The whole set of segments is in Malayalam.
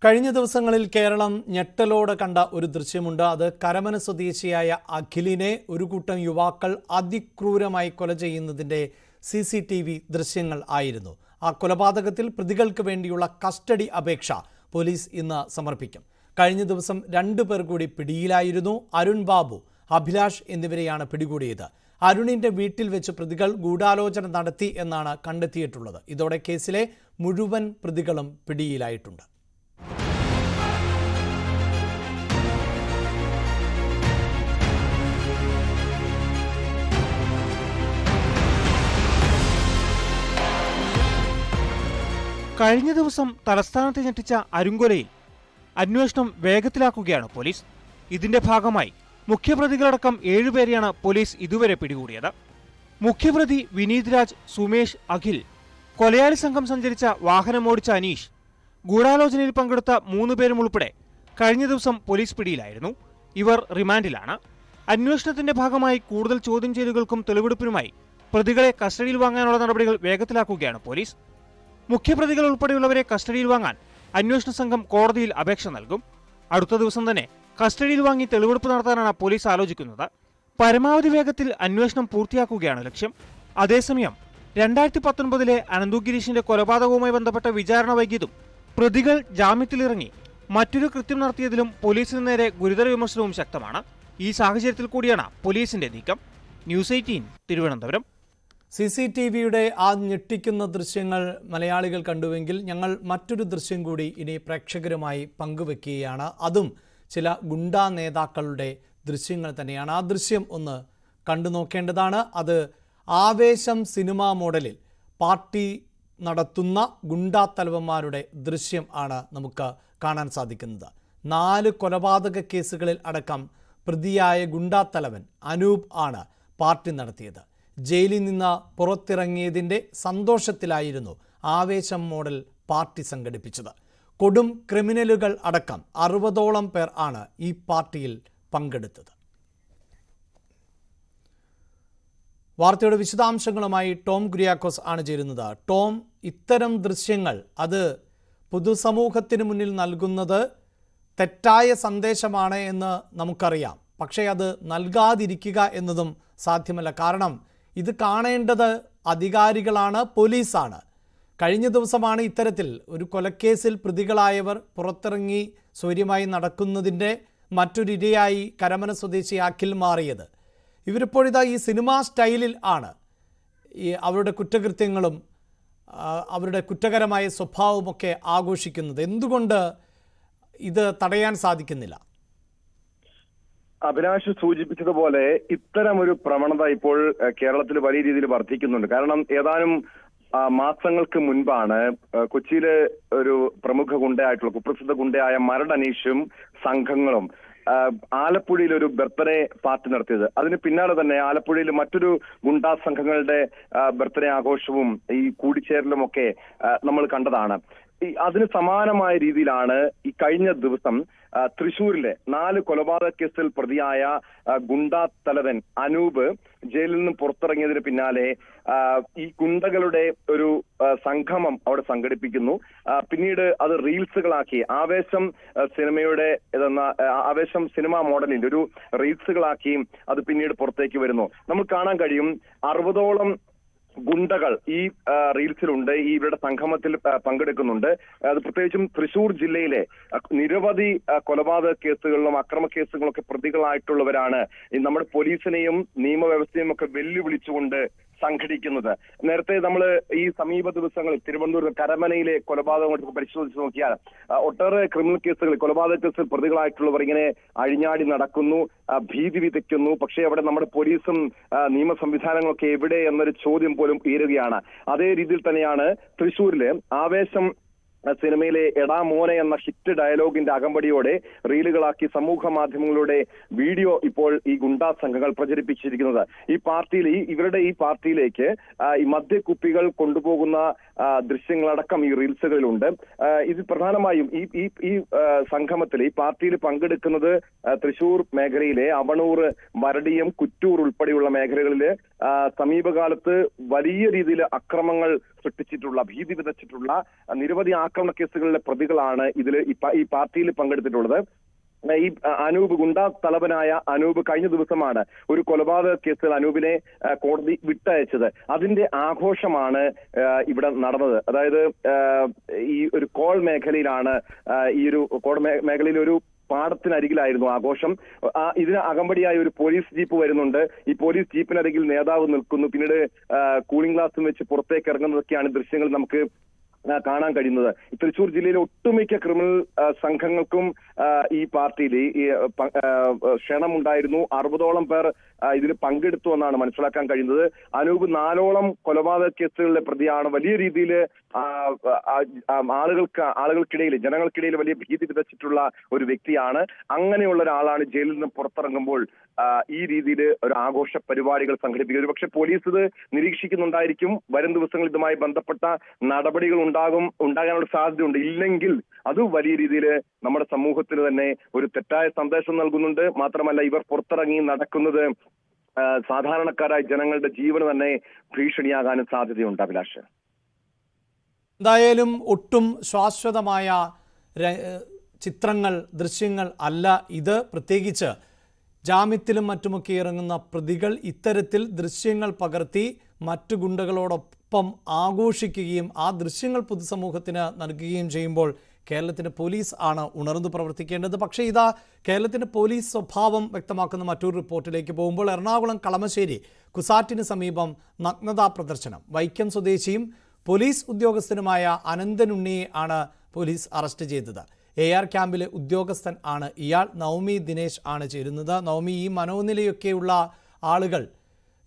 കഴിഞ്ഞ ദിവസങ്ങളിൽ കേരളം ഞെട്ടലോടെ കണ്ട ഒരു ദൃശ്യമുണ്ട്. അത് കരമന സ്വദേശിയായ അഖിലിനെ ഒരു കൂട്ടം യുവാക്കൾ അതിക്രൂരമായി കൊല ചെയ്യുന്നതിൻ്റെ CCTV ദൃശ്യങ്ങൾ ആയിരുന്നു. ആ കൊലപാതകത്തിൽ പ്രതികൾക്ക് വേണ്ടിയുള്ള കസ്റ്റഡി അപേക്ഷ പോലീസ് ഇന്ന് സമർപ്പിക്കും. കഴിഞ്ഞ ദിവസം 2 പേർ കൂടി പിടിയിലായിരുന്നു. അരുൺ ബാബു, അഭിലാഷ് എന്നിവരെയാണ് പിടികൂടിയത്. അരുണിന്റെ വീട്ടിൽ വെച്ച് പ്രതികൾ ഗൂഢാലോചന നടത്തി എന്നാണ് കണ്ടെത്തിയിട്ടുള്ളത്. ഇതോടെ കേസിലെ മുഴുവൻ പ്രതികളും പിടിയിലായിട്ടുണ്ട്. കഴിഞ്ഞ ദിവസം തലസ്ഥാനത്ത് ഞെട്ടിച്ച അരുങ്കൊലയിൽ അന്വേഷണം വേഗത്തിലാക്കുകയാണ് പോലീസ്. ഇതിന്റെ ഭാഗമായി മുഖ്യപ്രതികളടക്കം 7 പേരെയാണ് പോലീസ് ഇതുവരെ പിടികൂടിയത്. മുഖ്യപ്രതി വിനീത് രാജ്, സുമേഷ്, അഖിൽ, കൊലയാളി സംഘം സഞ്ചരിച്ച വാഹനമോടിച്ച അനീഷ്, ഗൂഢാലോചനയിൽ പങ്കെടുത്ത 3 പേരും ഉൾപ്പെടെ കഴിഞ്ഞ ദിവസം പോലീസ് പിടിയിലായിരുന്നു. ഇവർ റിമാൻഡിലാണ്. അന്വേഷണത്തിന്റെ ഭാഗമായി കൂടുതൽ ചോദ്യം ചെയ്യലുകൾക്കും തെളിവെടുപ്പിനുമായി പ്രതികളെ കസ്റ്റഡിയിൽ വാങ്ങാനുള്ള നടപടികൾ വേഗത്തിലാക്കുകയാണ് പോലീസ്. മുഖ്യപ്രതികൾ ഉൾപ്പെടെയുള്ളവരെ കസ്റ്റഡിയിൽ വാങ്ങാൻ അന്വേഷണ സംഘം കോടതിയിൽ അപേക്ഷ നൽകും. അടുത്ത ദിവസം തന്നെ കസ്റ്റഡിയിൽ വാങ്ങി തെളിവെടുപ്പ് നടത്താനാണ് പോലീസ് ആലോചിക്കുന്നത്. പരമാവധി വേഗത്തിൽ അന്വേഷണം പൂർത്തിയാക്കുകയാണ് ലക്ഷ്യം. അതേസമയം 2019 അനന്തു ഗിരീഷിന്റെ കൊലപാതകവുമായി ബന്ധപ്പെട്ട വിചാരണ വൈകിയതും പ്രതികൾ ജാമ്യത്തിലിറങ്ങി മറ്റൊരു കൃത്യം നടത്തിയതിലും പോലീസിന് നേരെ ഗുരുതര വിമർശനവും ശക്തമാണ്. ഈ സാഹചര്യത്തിൽ കൂടിയാണ് പോലീസിന്റെ നീക്കം. ന്യൂസ് 18 തിരുവനന്തപുരം. CCTVയുടെ ആ ഞെട്ടിക്കുന്ന ദൃശ്യങ്ങൾ മലയാളികൾ കണ്ടുവെങ്കിൽ ഞങ്ങൾ മറ്റൊരു ദൃശ്യം കൂടി ഇനി പ്രേക്ഷകരുമായി പങ്കുവെക്കുകയാണ്. അതും ചില ഗുണ്ടാ നേതാക്കളുടെ ദൃശ്യങ്ങൾ തന്നെയാണ്. ആ ദൃശ്യം ഒന്ന് കണ്ടു നോക്കേണ്ടതാണ്. അത് ആവേശം സിനിമാ മോഡലിൽ പാർട്ടി നടത്തുന്ന ഗുണ്ടാ തലവന്മാരുടെ ദൃശ്യം ആണ് നമുക്ക് കാണാൻ സാധിക്കുന്നത്. 4 കൊലപാതക കേസുകളിൽ അടക്കം പ്രതിയായ ഗുണ്ടാ തലവൻ അനൂപ് ആണ് പാർട്ടി നടത്തിയത്. ജയിലിൽ നിന്ന് പുറത്തിറങ്ങിയതിൻ്റെ സന്തോഷത്തിലായിരുന്നു ആവേശം മോഡൽ പാർട്ടി സംഘടിപ്പിച്ചത്. കൊടും ക്രിമിനലുകൾ അടക്കം 60ഓളം പേർ ആണ് ഈ പാർട്ടിയിൽ പങ്കെടുത്തത്. വാർത്തയുടെ വിശദാംശങ്ങളുമായി ടോം കുര്യാക്കോസ് ആണ് ചേരുന്നത്. ടോം, ഇത്തരം ദൃശ്യങ്ങൾ അത് പൊതുസമൂഹത്തിന് മുന്നിൽ നൽകുന്നത് തെറ്റായ സന്ദേശമാണ് എന്ന് നമുക്കറിയാം. പക്ഷേ അത് നൽകാതിരിക്കുക എന്നതും സാധ്യമല്ല. കാരണം ഇത് കാണേണ്ടത് അധികാരികളാണ്, പോലീസാണ്. കഴിഞ്ഞ ദിവസമാണ് ഇത്തരത്തിൽ ഒരു കൊലക്കേസിൽ പ്രതികളായവർ പുറത്തിറങ്ങി സ്വൈര്യമായി നടക്കുന്നതിൻ്റെ മറ്റൊരിരയായി കരമന സ്വദേശി അഖിൽ മാറിയത്. ഇവരിപ്പോഴിതാ ഈ സിനിമാ സ്റ്റൈലിൽ ആണ് ഈ അവരുടെ കുറ്റകൃത്യങ്ങളും അവരുടെ കുറ്റകരമായ സ്വഭാവമൊക്കെ ആഘോഷിക്കുന്നത്. എന്തുകൊണ്ട് ഇത് തടയാൻ സാധിക്കുന്നില്ല? അഭിലാഷ് സൂചിപ്പിച്ചതുപോലെ ഇത്തരം ഒരു പ്രവണത ഇപ്പോൾ കേരളത്തിൽ വലിയ രീതിയിൽ വർദ്ധിക്കുന്നുണ്ട്. കാരണം ഏതാനും മാസങ്ങൾക്ക് മുൻപാണ് കൊച്ചിയിലെ ഒരു പ്രമുഖ ഗുണ്ടയായിട്ടുള്ള കുപ്രസിദ്ധ ഗുണ്ടയായ മരട് അനീഷും സംഘങ്ങളും ആലപ്പുഴയിൽ ഒരു ബർത്ത്ഡേ പാർട്ടി നടത്തിയത്. അതിന് പിന്നാലെ തന്നെ ആലപ്പുഴയിൽ മറ്റൊരു ഗുണ്ടാ സംഘങ്ങളുടെ ബർത്ത്ഡേ ആഘോഷവും ഈ കൂടിച്ചേരലും ഒക്കെ നമ്മൾ കണ്ടതാണ്. അതിന് സമാനമായ രീതിയിലാണ് ഈ കഴിഞ്ഞ ദിവസം തൃശൂരിലെ 4 കൊലപാതക കേസിൽ പ്രതിയായ ഗുണ്ടാ തലവൻ അനൂപ് ജയിലിൽ നിന്ന് പുറത്തിറങ്ങിയതിന് പിന്നാലെ ഈ ഗുണ്ടകളുടെ ഒരു സംഗമം അവിടെ സംഘടിപ്പിക്കുന്നു. പിന്നീട് അത് റീൽസുകളാക്കി ആവേശം സിനിമാ മോഡലിന്റെ ഒരു റീൽസുകളാക്കി അത് പിന്നീട് പുറത്തേക്ക് വരുന്നു. നമ്മൾ കാണാൻ കഴിയും 60ഓളം ഗുണ്ടകൾ ഈ റീൽസിലുണ്ട്, ഈ ഇവരുടെ സംഗമത്തിൽ പങ്കെടുക്കുന്നുണ്ട്. അത് പ്രത്യേകിച്ചും തൃശൂർ ജില്ലയിലെ നിരവധി കൊലപാതക കേസുകളിലും അക്രമ കേസുകളൊക്കെ പ്രതികളായിട്ടുള്ളവരാണ് നമ്മുടെ പോലീസിനെയും നിയമവ്യവസ്ഥയും ഒക്കെ വെല്ലുവിളിച്ചുകൊണ്ട് സംഘടിക്കുന്നത്. നേരത്തെ നമ്മൾ ഈ സമീപ ദിവസങ്ങളിൽ തിരുവനന്തപുരം കരമനയിലെ കൊലപാതകങ്ങൾ പരിശോധിച്ച് നോക്കിയാൽ ഒട്ടേറെ ക്രിമിനൽ കേസുകൾ, കൊലപാതക കേസിൽ പ്രതികളായിട്ടുള്ളവർ ഇങ്ങനെ അഴിഞ്ഞാടി നടക്കുന്നു, ഭീതി വിതയ്ക്കുന്നു. പക്ഷേ അവിടെ നമ്മുടെ പോലീസും നിയമ സംവിധാനങ്ങളൊക്കെ എവിടെ എന്നൊരു ചോദ്യം പോലും ഉയരുകയാണ്. അതേ രീതിയിൽ തന്നെയാണ് തൃശ്ശൂരിലെ ആവേശം സിനിമയിലെ എടാ മോനെ എന്ന ഹിറ്റ് ഡയലോഗിന്റെ അകമ്പടിയോടെ റീലുകളാക്കി സമൂഹ മാധ്യമങ്ങളുടെ വീഡിയോ ഇപ്പോൾ ഈ ഗുണ്ടാ സംഘങ്ങൾ പ്രചരിപ്പിച്ചിരിക്കുന്നത്. ഇവരുടെ ഈ പാർട്ടിയിലേക്ക് ഈ മദ്യക്കുപ്പികൾ കൊണ്ടുപോകുന്ന ദൃശ്യങ്ങളടക്കം ഈ റീൽസുകളിലുണ്ട്. ഇത് പ്രധാനമായും ഈ സംഗമത്തിൽ ഈ പാർട്ടിയിൽ പങ്കെടുക്കുന്നത് തൃശൂർ മേഖലയിലെ അവണൂർ, വരടിയം, കുറ്റൂർ ഉൾപ്പെടെയുള്ള മേഖലകളിലെ സമീപകാലത്ത് വലിയ രീതിയിൽ അക്രമങ്ങൾ സൃഷ്ടിച്ചിട്ടുള്ള, ഭീതി വിതച്ചിട്ടുള്ള നിരവധി ആക്രമണ കേസുകളിലെ പ്രതികളാണ് ഇതിൽ ഈ പാർട്ടിയിൽ പങ്കെടുത്തിട്ടുള്ളത്. ഈ അനൂപ്, ഗുണ്ടാ തലവനായ അനൂപ് കഴിഞ്ഞ ദിവസമാണ് ഒരു കൊലപാതക കേസിൽ അനൂപിനെ കോടതി വിട്ടയച്ചത്. അതിന്റെ ആഘോഷമാണ് ഇവിടെ നടന്നത്. അതായത് ഈ ഒരു കോൾ മേഖലയിലാണ്, ഈ ഒരു കോൾ മേഖലയിൽ ഒരു പാടത്തിനരികിലായിരുന്നു ആഘോഷം. ഇതിന് അകമ്പടിയായി ഒരു പോലീസ് ജീപ്പ് വരുന്നുണ്ട്. ഈ പോലീസ് ജീപ്പിനരികിൽ നേതാവ് നിൽക്കുന്നു. പിന്നീട് കൂളിംഗ് ഗ്ലാസും വെച്ച് പുറത്തേക്ക് ഇറങ്ങുന്നതൊക്കെയാണ് ദൃശ്യങ്ങൾ നമുക്ക് കാണാൻ കഴിയുന്നത്. തൃശൂർ ജില്ലയിലെ ഒട്ടുമിക്ക ക്രിമിനൽ സംഘങ്ങൾക്കും ഈ പാർട്ടിയിൽ ഈ ക്ഷണമുണ്ടായിരുന്നു. 60ഓളം പേർ ഇതിൽ പങ്കെടുത്തു എന്നാണ് മനസ്സിലാക്കാൻ കഴിയുന്നത്. അനൂപ് 4ഓളം കൊലപാതക കേസുകളിലെ പ്രതിയാണ്. വലിയ രീതിയിൽ ആളുകൾക്കിടയിൽ, ജനങ്ങൾക്കിടയിൽ വലിയ ഭീതി വിതച്ചിട്ടുള്ള ഒരു വ്യക്തിയാണ്. അങ്ങനെയുള്ള ഒരാളാണ് ജയിലിൽ നിന്ന് പുറത്തിറങ്ങുമ്പോൾ ഈ രീതിയിൽ ഒരു ആഘോഷ പരിപാടികൾ സംഘടിപ്പിക്കുന്നത്. പക്ഷെ പോലീസ് ഇത് നിരീക്ഷിക്കുന്നുണ്ടായിരിക്കും. വരും ദിവസങ്ങളിൽ ഇതുമായി ബന്ധപ്പെട്ട നടപടികൾ ഉണ്ടാകാനുള്ള സാധ്യതയുണ്ട്. ഇല്ലെങ്കിൽ അത് വലിയ രീതിയിൽ നമ്മുടെ സമൂഹത്തിന് തന്നെ ഒരു തെറ്റായ സന്ദേശം നൽകുന്നുണ്ട്. മാത്രമല്ല, ഇവർ പുറത്തിറങ്ങി നടക്കുന്നത് സാധാരണക്കാരായ ജനങ്ങളുടെ ജീവന് തന്നെ ഭീഷണിയാകാനും സാധ്യതയുണ്ട്. അഭിലാഷ്, എന്തായാലും ഒട്ടും ശാശ്വതമായ ചിത്രങ്ങൾ, ദൃശ്യങ്ങൾ അല്ല ഇത്. പ്രത്യേകിച്ച് ജാമ്യത്തിലും മറ്റുമൊക്കെ ഇറങ്ങുന്ന പ്രതികൾ ഇത്തരത്തിൽ ദൃശ്യങ്ങൾ പകർത്തി മറ്റു ഗുണ്ടകളോടൊപ്പം ആഘോഷിക്കുകയും ആ ദൃശ്യങ്ങൾ പൊതുസമൂഹത്തിന് നൽകുകയും ചെയ്യുമ്പോൾ കേരളത്തിൻ്റെ പോലീസ് ആണ് ഉണർന്നു പ്രവർത്തിക്കേണ്ടത്. പക്ഷേ ഇതാ കേരളത്തിൻ്റെ പോലീസ് സ്വഭാവം വ്യക്തമാക്കുന്ന മറ്റൊരു റിപ്പോർട്ടിലേക്ക് പോകുമ്പോൾ എറണാകുളം കളമശ്ശേരി കുസാറ്റിന് സമീപം നഗ്നതാ പ്രദർശനം. വൈക്കം സ്വദേശിയും പോലീസ് ഉദ്യോഗസ്ഥനുമായ അനന്തനുണ്ണിയെ ആണ് പോലീസ് അറസ്റ്റ് ചെയ്തത്. AR ക്യാമ്പിലെ ഉദ്യോഗസ്ഥൻ ആണ് ഇയാൾ. നവമി ദിനേശ് ആണ് ചേരുന്നത്. നവമി, ഈ മനോനിലയൊക്കെയുള്ള ആളുകൾ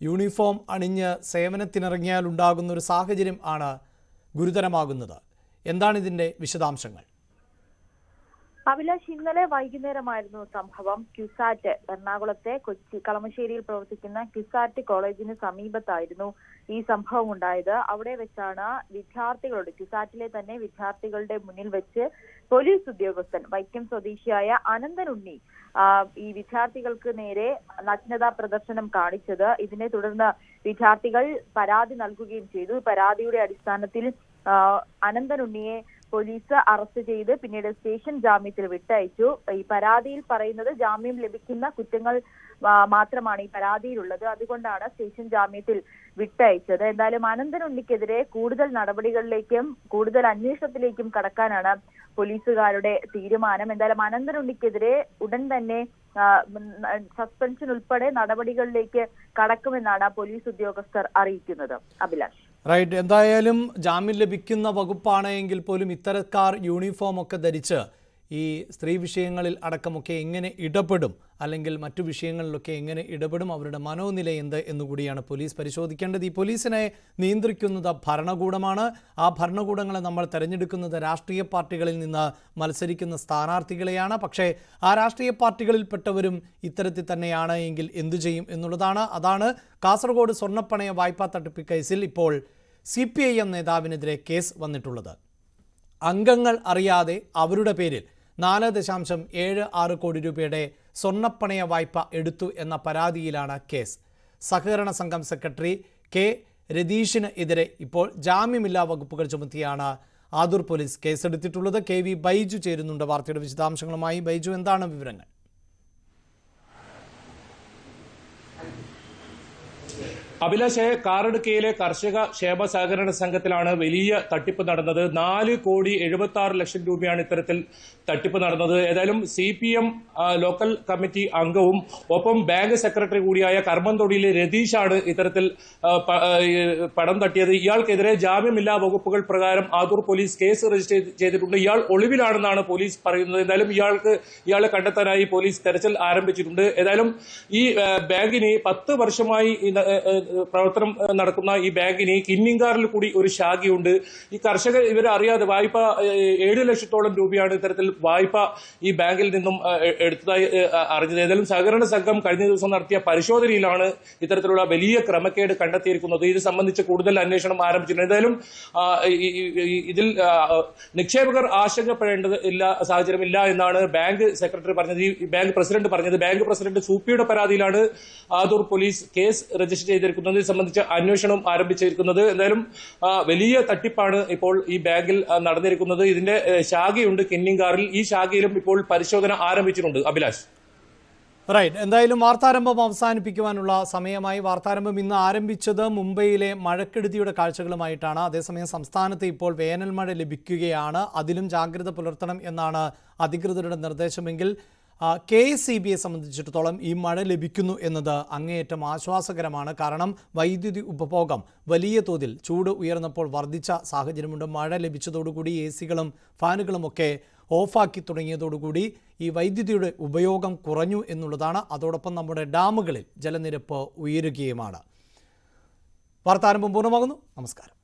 യൂണിഫോം അണിഞ്ഞ് സേവനത്തിനിറങ്ങിയാൽ ഉണ്ടാകുന്ന ഒരു സാഹചര്യം ആണ് ഗുരുതരമാകുന്നത്. എന്താണ് ഇതിന്റെ വിശദാംശങ്ങൾ? അഭിലാഷ്, ഇന്നലെ വൈകുന്നേരമായിരുന്നു സംഭവം. ക്യുസാറ്റ്, എറണാകുളത്തെ കളമശ്ശേരിയിൽ പ്രവർത്തിക്കുന്ന ക്യുസാറ്റ് കോളേജിന് സമീപത്തായിരുന്നു ഈ സംഭവം ഉണ്ടായത്. അവിടെ വെച്ചാണ് വിദ്യാർത്ഥികളോട്, ക്യുസാറ്റിലെ തന്നെ വിദ്യാർത്ഥികളുടെ മുന്നിൽ വെച്ച് പോലീസ് ഉദ്യോഗസ്ഥൻ വൈക്കം സ്വദേശിയായ അനന്തനുണ്ണി ഈ വിദ്യാർത്ഥികൾക്ക് നേരെ നഗ്നതാ പ്രദർശനം കാണിച്ചത്. ഇതിനെ തുടർന്ന് വിദ്യാർത്ഥികൾ പരാതി നൽകുകയും ചെയ്തു. പരാതിയുടെ അടിസ്ഥാനത്തിൽ അനന്തനുണ്ണിയെ പോലീസ് അറസ്റ്റ് ചെയ്ത് പിന്നീട് സ്റ്റേഷൻ ജാമ്യത്തിൽ വിട്ടയച്ചു. ഈ പരാതിയിൽ പറയുന്നത് ജാമ്യം ലഭിക്കുന്ന കുറ്റങ്ങൾ മാത്രമാണ് ഈ പരാതിയിലുള്ളത്. അതുകൊണ്ടാണ് സ്റ്റേഷൻ ജാമ്യത്തിൽ വിട്ടയച്ചത്. എന്തായാലും അനന്തനുണ്ണിക്കെതിരെ കൂടുതൽ നടപടികളിലേക്കും കൂടുതൽ അന്വേഷണത്തിലേക്കും കടക്കാനാണ് പോലീസുകാരുടെ തീരുമാനം. എന്തായാലും അനന്തനുണ്ണിക്കെതിരെ ഉടൻ തന്നെ സസ്പെൻഷൻ ഉൾപ്പെടെ നടപടികളിലേക്ക് കടക്കുമെന്നാണ് പോലീസ് ഉദ്യോഗസ്ഥർ അറിയിക്കുന്നത്. അഭിലാഷ്, റൈറ്റ്. എന്തായാലും ജാമ്യം ലഭിക്കുന്ന വകുപ്പാണ് എങ്കിൽ പോലും ഇത്തരക്കാർ യൂണിഫോം ഒക്കെ ധരിച്ച് ഈ സ്ത്രീ വിഷയങ്ങളിൽ അടക്കമൊക്കെ എങ്ങനെ ഇടപെടും, അല്ലെങ്കിൽ മറ്റു വിഷയങ്ങളിലൊക്കെ എങ്ങനെ ഇടപെടും, അവരുടെ മനോനില എന്ത് എന്നുകൂടിയാണ് പോലീസ് പരിശോധിക്കേണ്ടത്. ഈ പോലീസിനെ നിയന്ത്രിക്കുന്നത് ഭരണകൂടമാണ്. ആ ഭരണകൂടങ്ങളെ നമ്മൾ തെരഞ്ഞെടുക്കുന്നത് രാഷ്ട്രീയ പാർട്ടികളിൽ നിന്ന് മത്സരിക്കുന്ന സ്ഥാനാർത്ഥികളെയാണ്. പക്ഷേ ആ രാഷ്ട്രീയ പാർട്ടികളിൽപ്പെട്ടവരും ഇത്തരത്തിൽ തന്നെയാണ് എങ്കിൽ എന്തു ചെയ്യും എന്നുള്ളതാണ്. അതാണ് കാസർഗോഡ് സ്വർണ്ണപ്പണയ വായ്പാ തട്ടിപ്പ് കേസിൽ ഇപ്പോൾ CPIM നേതാവിനെതിരെ കേസ് വന്നിട്ടുള്ളത്. അംഗങ്ങൾ അറിയാതെ അവരുടെ പേരിൽ 4.76 കോടി രൂപയുടെ സ്വർണ്ണപ്പണയ വായ്പ എടുത്തു എന്ന പരാതിയിലാണ് കേസ്. സഹകരണ സംഘം സെക്രട്ടറി K. രതീഷിന് എതിരെ ഇപ്പോൾ ജാമ്യമില്ലാ വകുപ്പുകൾ ചുമത്തിയാണ് ആദൂർ പോലീസ് കേസെടുത്തിട്ടുള്ളത്. KV ബൈജു ചേരുന്നുണ്ട് വാർത്തയുടെ വിശദാംശങ്ങളുമായി. ബൈജു, എന്താണ് വിവരങ്ങൾ? അഭിലാഷെ, കാറടുക്കയിലെ കർഷക ക്ഷേമ സഹകരണ സംഘത്തിലാണ് വലിയ തട്ടിപ്പ് നടന്നത്. 4,76,00,000 രൂപയാണ് ഇത്തരത്തിൽ തട്ടിപ്പ് നടന്നത്. ഏതായാലും CPM ലോക്കൽ കമ്മിറ്റി അംഗവും ഒപ്പം ബാങ്ക് സെക്രട്ടറി കൂടിയായ കർമ്മന്തൊടിയിലെ രതീഷാണ് ഇത്തരത്തിൽ പണം തട്ടിയത്. ഇയാൾക്കെതിരെ ജാമ്യമില്ലാ വകുപ്പുകൾ പ്രകാരം ആദൂർ പോലീസ് കേസ് രജിസ്റ്റർ ചെയ്തിട്ടുണ്ട്. ഇയാൾ ഒളിവിലാണെന്നാണ് പോലീസ് പറയുന്നത്. എന്തായാലും ഇയാളെ കണ്ടെത്താനായി പോലീസ് തെരച്ചിൽ ആരംഭിച്ചിട്ടുണ്ട്. ഏതായാലും ഈ ബാങ്കിന് 10 വർഷമായി പ്രവർത്തനം നടക്കുന്ന ഈ ബാങ്കിന് കിന്നിങ്കാറിൽ കൂടി ഒരു ശാഖയുണ്ട്. ഈ കർഷകർ ഇവരെ അറിയാതെ വായ്പ 7 ലക്ഷത്തോളം രൂപയാണ് ഇത്തരത്തിൽ വായ്പ ഈ ബാങ്കിൽ നിന്നും എടുത്തതായി അറിഞ്ഞത്. ഏതായാലും സഹകരണ സംഘം കഴിഞ്ഞ ദിവസം നടത്തിയ പരിശോധനയിലാണ് ഇത്തരത്തിലുള്ള വലിയ ക്രമക്കേട് കണ്ടെത്തിയിരിക്കുന്നത്. ഇത് സംബന്ധിച്ച് കൂടുതൽ അന്വേഷണം ആരംഭിച്ചിട്ടുണ്ട്. ഏതായാലും ഇതിൽ നിക്ഷേപകർ ആശങ്കപ്പെടേണ്ടത് സാഹചര്യമില്ല എന്നാണ് ബാങ്ക് സെക്രട്ടറി പറഞ്ഞത്, ഈ ബാങ്ക് പ്രസിഡന്റ് പറഞ്ഞത്. ബാങ്ക് പ്രസിഡന്റ് സൂപ്പിയുടെ പരാതിയിലാണ് ആദൂർ പോലീസ് കേസ് രജിസ്റ്റർ ചെയ്തിരിക്കുന്നത്. നടന്നിരിക്കുന്നത് സംബന്ധിച്ച് അന്വേഷണം ആരംഭിച്ചിരിക്കുന്നത്. എന്തായാലും വലിയ തട്ടിപ്പാണ് ഇപ്പോൾ ഈ ബാങ്കിൽ നടന്നിരിക്കുന്നത്. ഇതിന്റെ ശാഖയുണ്ട് കിന്നിങ്കാറിൽ. ഈ ശാഖയിലും ഇപ്പോൾ പരിശോധന ആരംഭിച്ചിട്ടുണ്ട്. അഭിലാഷ്. റൈറ്റ്. എന്തായാലും വാർത്താരംഭം അവസാനിപ്പിക്കുവാനുള്ള സമയമായി. വാർത്താരംഭം ഇന്ന് ആരംഭിച്ചത് മുംബൈയിലെ മഴക്കെടുതിയുടെ കാഴ്ചകളുമായിട്ടാണ്. അതേസമയം സംസ്ഥാനത്ത് ഇപ്പോൾ വേനൽ മഴ ലഭിക്കുകയാണ്. അതിലും ജാഗ്രത പുലർത്തണം എന്നാണ് അധികൃതരുടെ നിർദ്ദേശമെങ്കിൽ KSEBയെ സംബന്ധിച്ചിടത്തോളം ഈ മഴ ലഭിക്കുന്നു എന്നത് അങ്ങേയറ്റം ആശ്വാസകരമാണ്. കാരണം വൈദ്യുതി ഉപഭോഗം വലിയ തോതിൽ ചൂട് ഉയർന്നപ്പോൾ വർദ്ധിച്ച സാഹചര്യമുണ്ട്. മഴ ലഭിച്ചതോടുകൂടി AC-കളും ഫാനുകളുമൊക്കെ ഓഫാക്കി തുടങ്ങിയതോടുകൂടി ഈ വൈദ്യുതിയുടെ ഉപയോഗം കുറഞ്ഞു എന്നുള്ളതാണ്. അതോടൊപ്പം നമ്മുടെ ഡാമുകളിൽ ജലനിരപ്പ് ഉയരുകയുമാണ്. വാർത്താരംഭം പൂർണ്ണമാകുന്നു. നമസ്കാരം.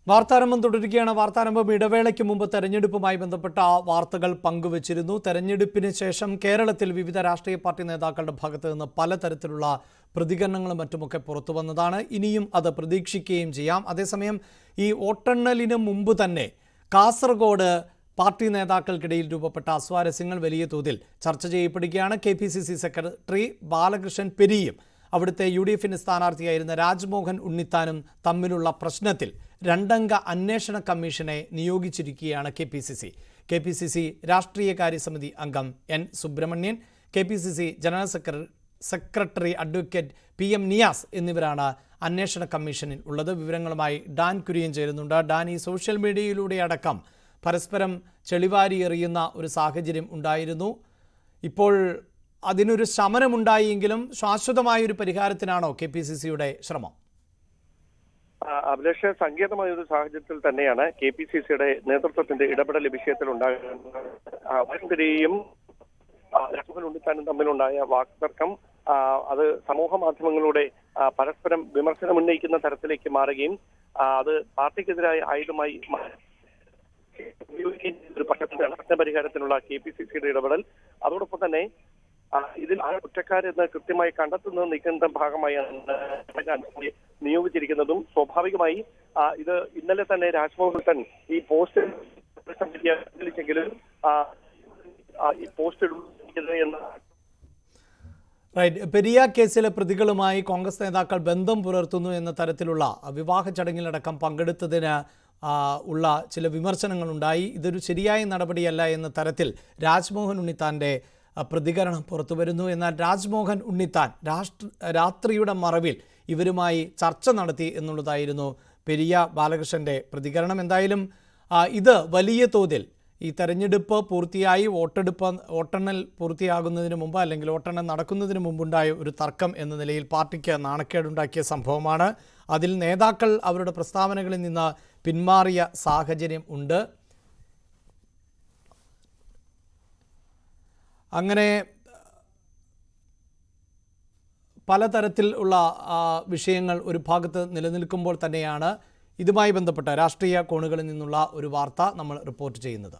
വാർത്താരംഭം തുടരുകയാണ്. വാർത്താരംഭം ഇടവേളയ്ക്ക് മുമ്പ് തെരഞ്ഞെടുപ്പുമായി ബന്ധപ്പെട്ട വാർത്തകൾ പങ്കുവച്ചിരുന്നു. തെരഞ്ഞെടുപ്പിന് ശേഷം കേരളത്തിൽ വിവിധ രാഷ്ട്രീയ പാർട്ടി നേതാക്കളുടെ ഭാഗത്ത് നിന്ന് പലതരത്തിലുള്ള പ്രതികരണങ്ങളും മറ്റുമൊക്കെ പുറത്തു വന്നതാണ്. ഇനിയും അത് പ്രതീക്ഷിക്കുകയും ചെയ്യാം. അതേസമയം ഈ വോട്ടെണ്ണലിന് മുമ്പ് തന്നെ കാസർഗോഡ് പാർട്ടി നേതാക്കൾക്കിടയിൽ രൂപപ്പെട്ട അസ്വാരസ്യങ്ങൾ വലിയ തോതിൽ ചർച്ച ചെയ്യപ്പെടുകയാണ്. KPCC സെക്രട്ടറി ബാലകൃഷ്ണൻ പെരിയും അവിടുത്തെ UDF സ്ഥാനാർത്ഥിയായിരുന്ന രാജ്മോഹൻ ഉണ്ണിത്താനും തമ്മിലുള്ള പ്രശ്നത്തിൽ 2-അംഗ അന്വേഷണ കമ്മീഷനെ നിയോഗിച്ചിരിക്കുകയാണ് KPCC രാഷ്ട്രീയകാര്യ സമിതി അംഗം N Subramanian, KPCC general secretary advocate PM Niyas എന്നിവരാണ് അന്വേഷണ കമ്മീഷനിൽ ഉള്ളത്. വിവരങ്ങളുമായി ഡാൻ കുര്യൻ ചേരുന്നുണ്ട്. ഡാൻ, ഈ സോഷ്യൽ മീഡിയയിലൂടെ അടക്കം പരസ്പരം ചെളിവാരി എറിയുന്ന ഒരു സാഹചര്യം ഉണ്ടായിരുന്നു. ഇപ്പോൾ അതിനൊരു ശമനമുണ്ടായെങ്കിലും ശാശ്വതമായൊരു പരിഹാരത്തിനാണോ KPCCയുടെ ശ്രമം? അഭിലാഷ്, സങ്കീർണമായ ഒരു സാഹചര്യത്തിൽ തന്നെയാണ് KPCCയുടെ നേതൃത്വത്തിന്റെ ഇടപെടൽ വിഷയത്തിൽ ഉണ്ടാകുന്നതിന്റെയും രാജ്മോഹൻ ഉണ്ണിത്താനും തമ്മിലുണ്ടായ വാക്തർക്കം അത് സമൂഹ മാധ്യമങ്ങളിലൂടെ പരസ്പരം വിമർശനം ഉന്നയിക്കുന്ന തരത്തിലേക്ക് മാറുകയും അത് പാർട്ടിക്കെതിരായ ആയുധമായി ഒരു പക്ഷത്തിന്റെ പ്രശ്നപരിഹാരത്തിനുള്ള KPCCയുടെ ഇടപെടൽ. അതോടൊപ്പം തന്നെ ഇതിൽ ആ കുറ്റക്കാരെന്ന് കൃത്യമായി കണ്ടെത്തുന്നത് നീക്കുന്ന ഭാഗമായാണ് നിയോഗിച്ചിരിക്കുന്നതും. സ്വാഭാവികമായി ഇത് ഇന്നലെ തന്നെ രാജ്മോഹൻ ഈ പോസ്റ്റ് പിൻവലിച്ചെങ്കിലും ഈ പോസ്റ്റ് എന്ന് പെരിയ കേസിലെ പ്രതികളുമായി കോൺഗ്രസ് നേതാക്കൾ ബന്ധം പുലർത്തുന്നു എന്ന തരത്തിലുള്ള വിവാഹ ചടങ്ങിലടക്കം പങ്കെടുത്തതിന് ഉള്ള ചില വിമർശനങ്ങളുണ്ടായി. ഇതൊരു ശരിയായ നടപടിയല്ല എന്ന തരത്തിൽ രാജ്മോഹൻ ഉണ്ണിത്താൻ്റെ പ്രതികരണം പുറത്തു വരുന്നു. എന്നാൽ രാജ്മോഹൻ ഉണ്ണിത്താൻ രാത്രിയുടെ മറവിൽ ഇവരുമായി ചർച്ച നടത്തി എന്നുള്ളതായിരുന്നു പെരിയ ബാലകൃഷ്ണൻ്റെ പ്രതികരണം. എന്തായാലും ഇത് വലിയ തോതിൽ ഈ തെരഞ്ഞെടുപ്പ് പൂർത്തിയായി വോട്ടെണ്ണൽ പൂർത്തിയാകുന്നതിന് മുമ്പ് അല്ലെങ്കിൽ വോട്ടെണ്ണൽ നടക്കുന്നതിന് മുമ്പുണ്ടായ ഒരു തർക്കം എന്ന നിലയിൽ പാർട്ടിക്ക് നാണക്കേടുണ്ടാക്കിയ സംഭവമാണ്. അതിൽ നേതാക്കൾ അവരുടെ പ്രസ്താവനകളിൽ നിന്ന് പിന്മാറിയ സാഹചര്യം ഉണ്ട്. അങ്ങനെ പലതരത്തിലുള്ള വിഷയങ്ങൾ ഒരു ഭാഗത്ത് നിലനിൽക്കുമ്പോൾ തന്നെയാണ് ഇതുമായി ബന്ധപ്പെട്ട രാഷ്ട്രീയ കോണുകളിൽ നിന്നുള്ള ഒരു വാർത്ത നമ്മൾ റിപ്പോർട്ട് ചെയ്യുന്നത്.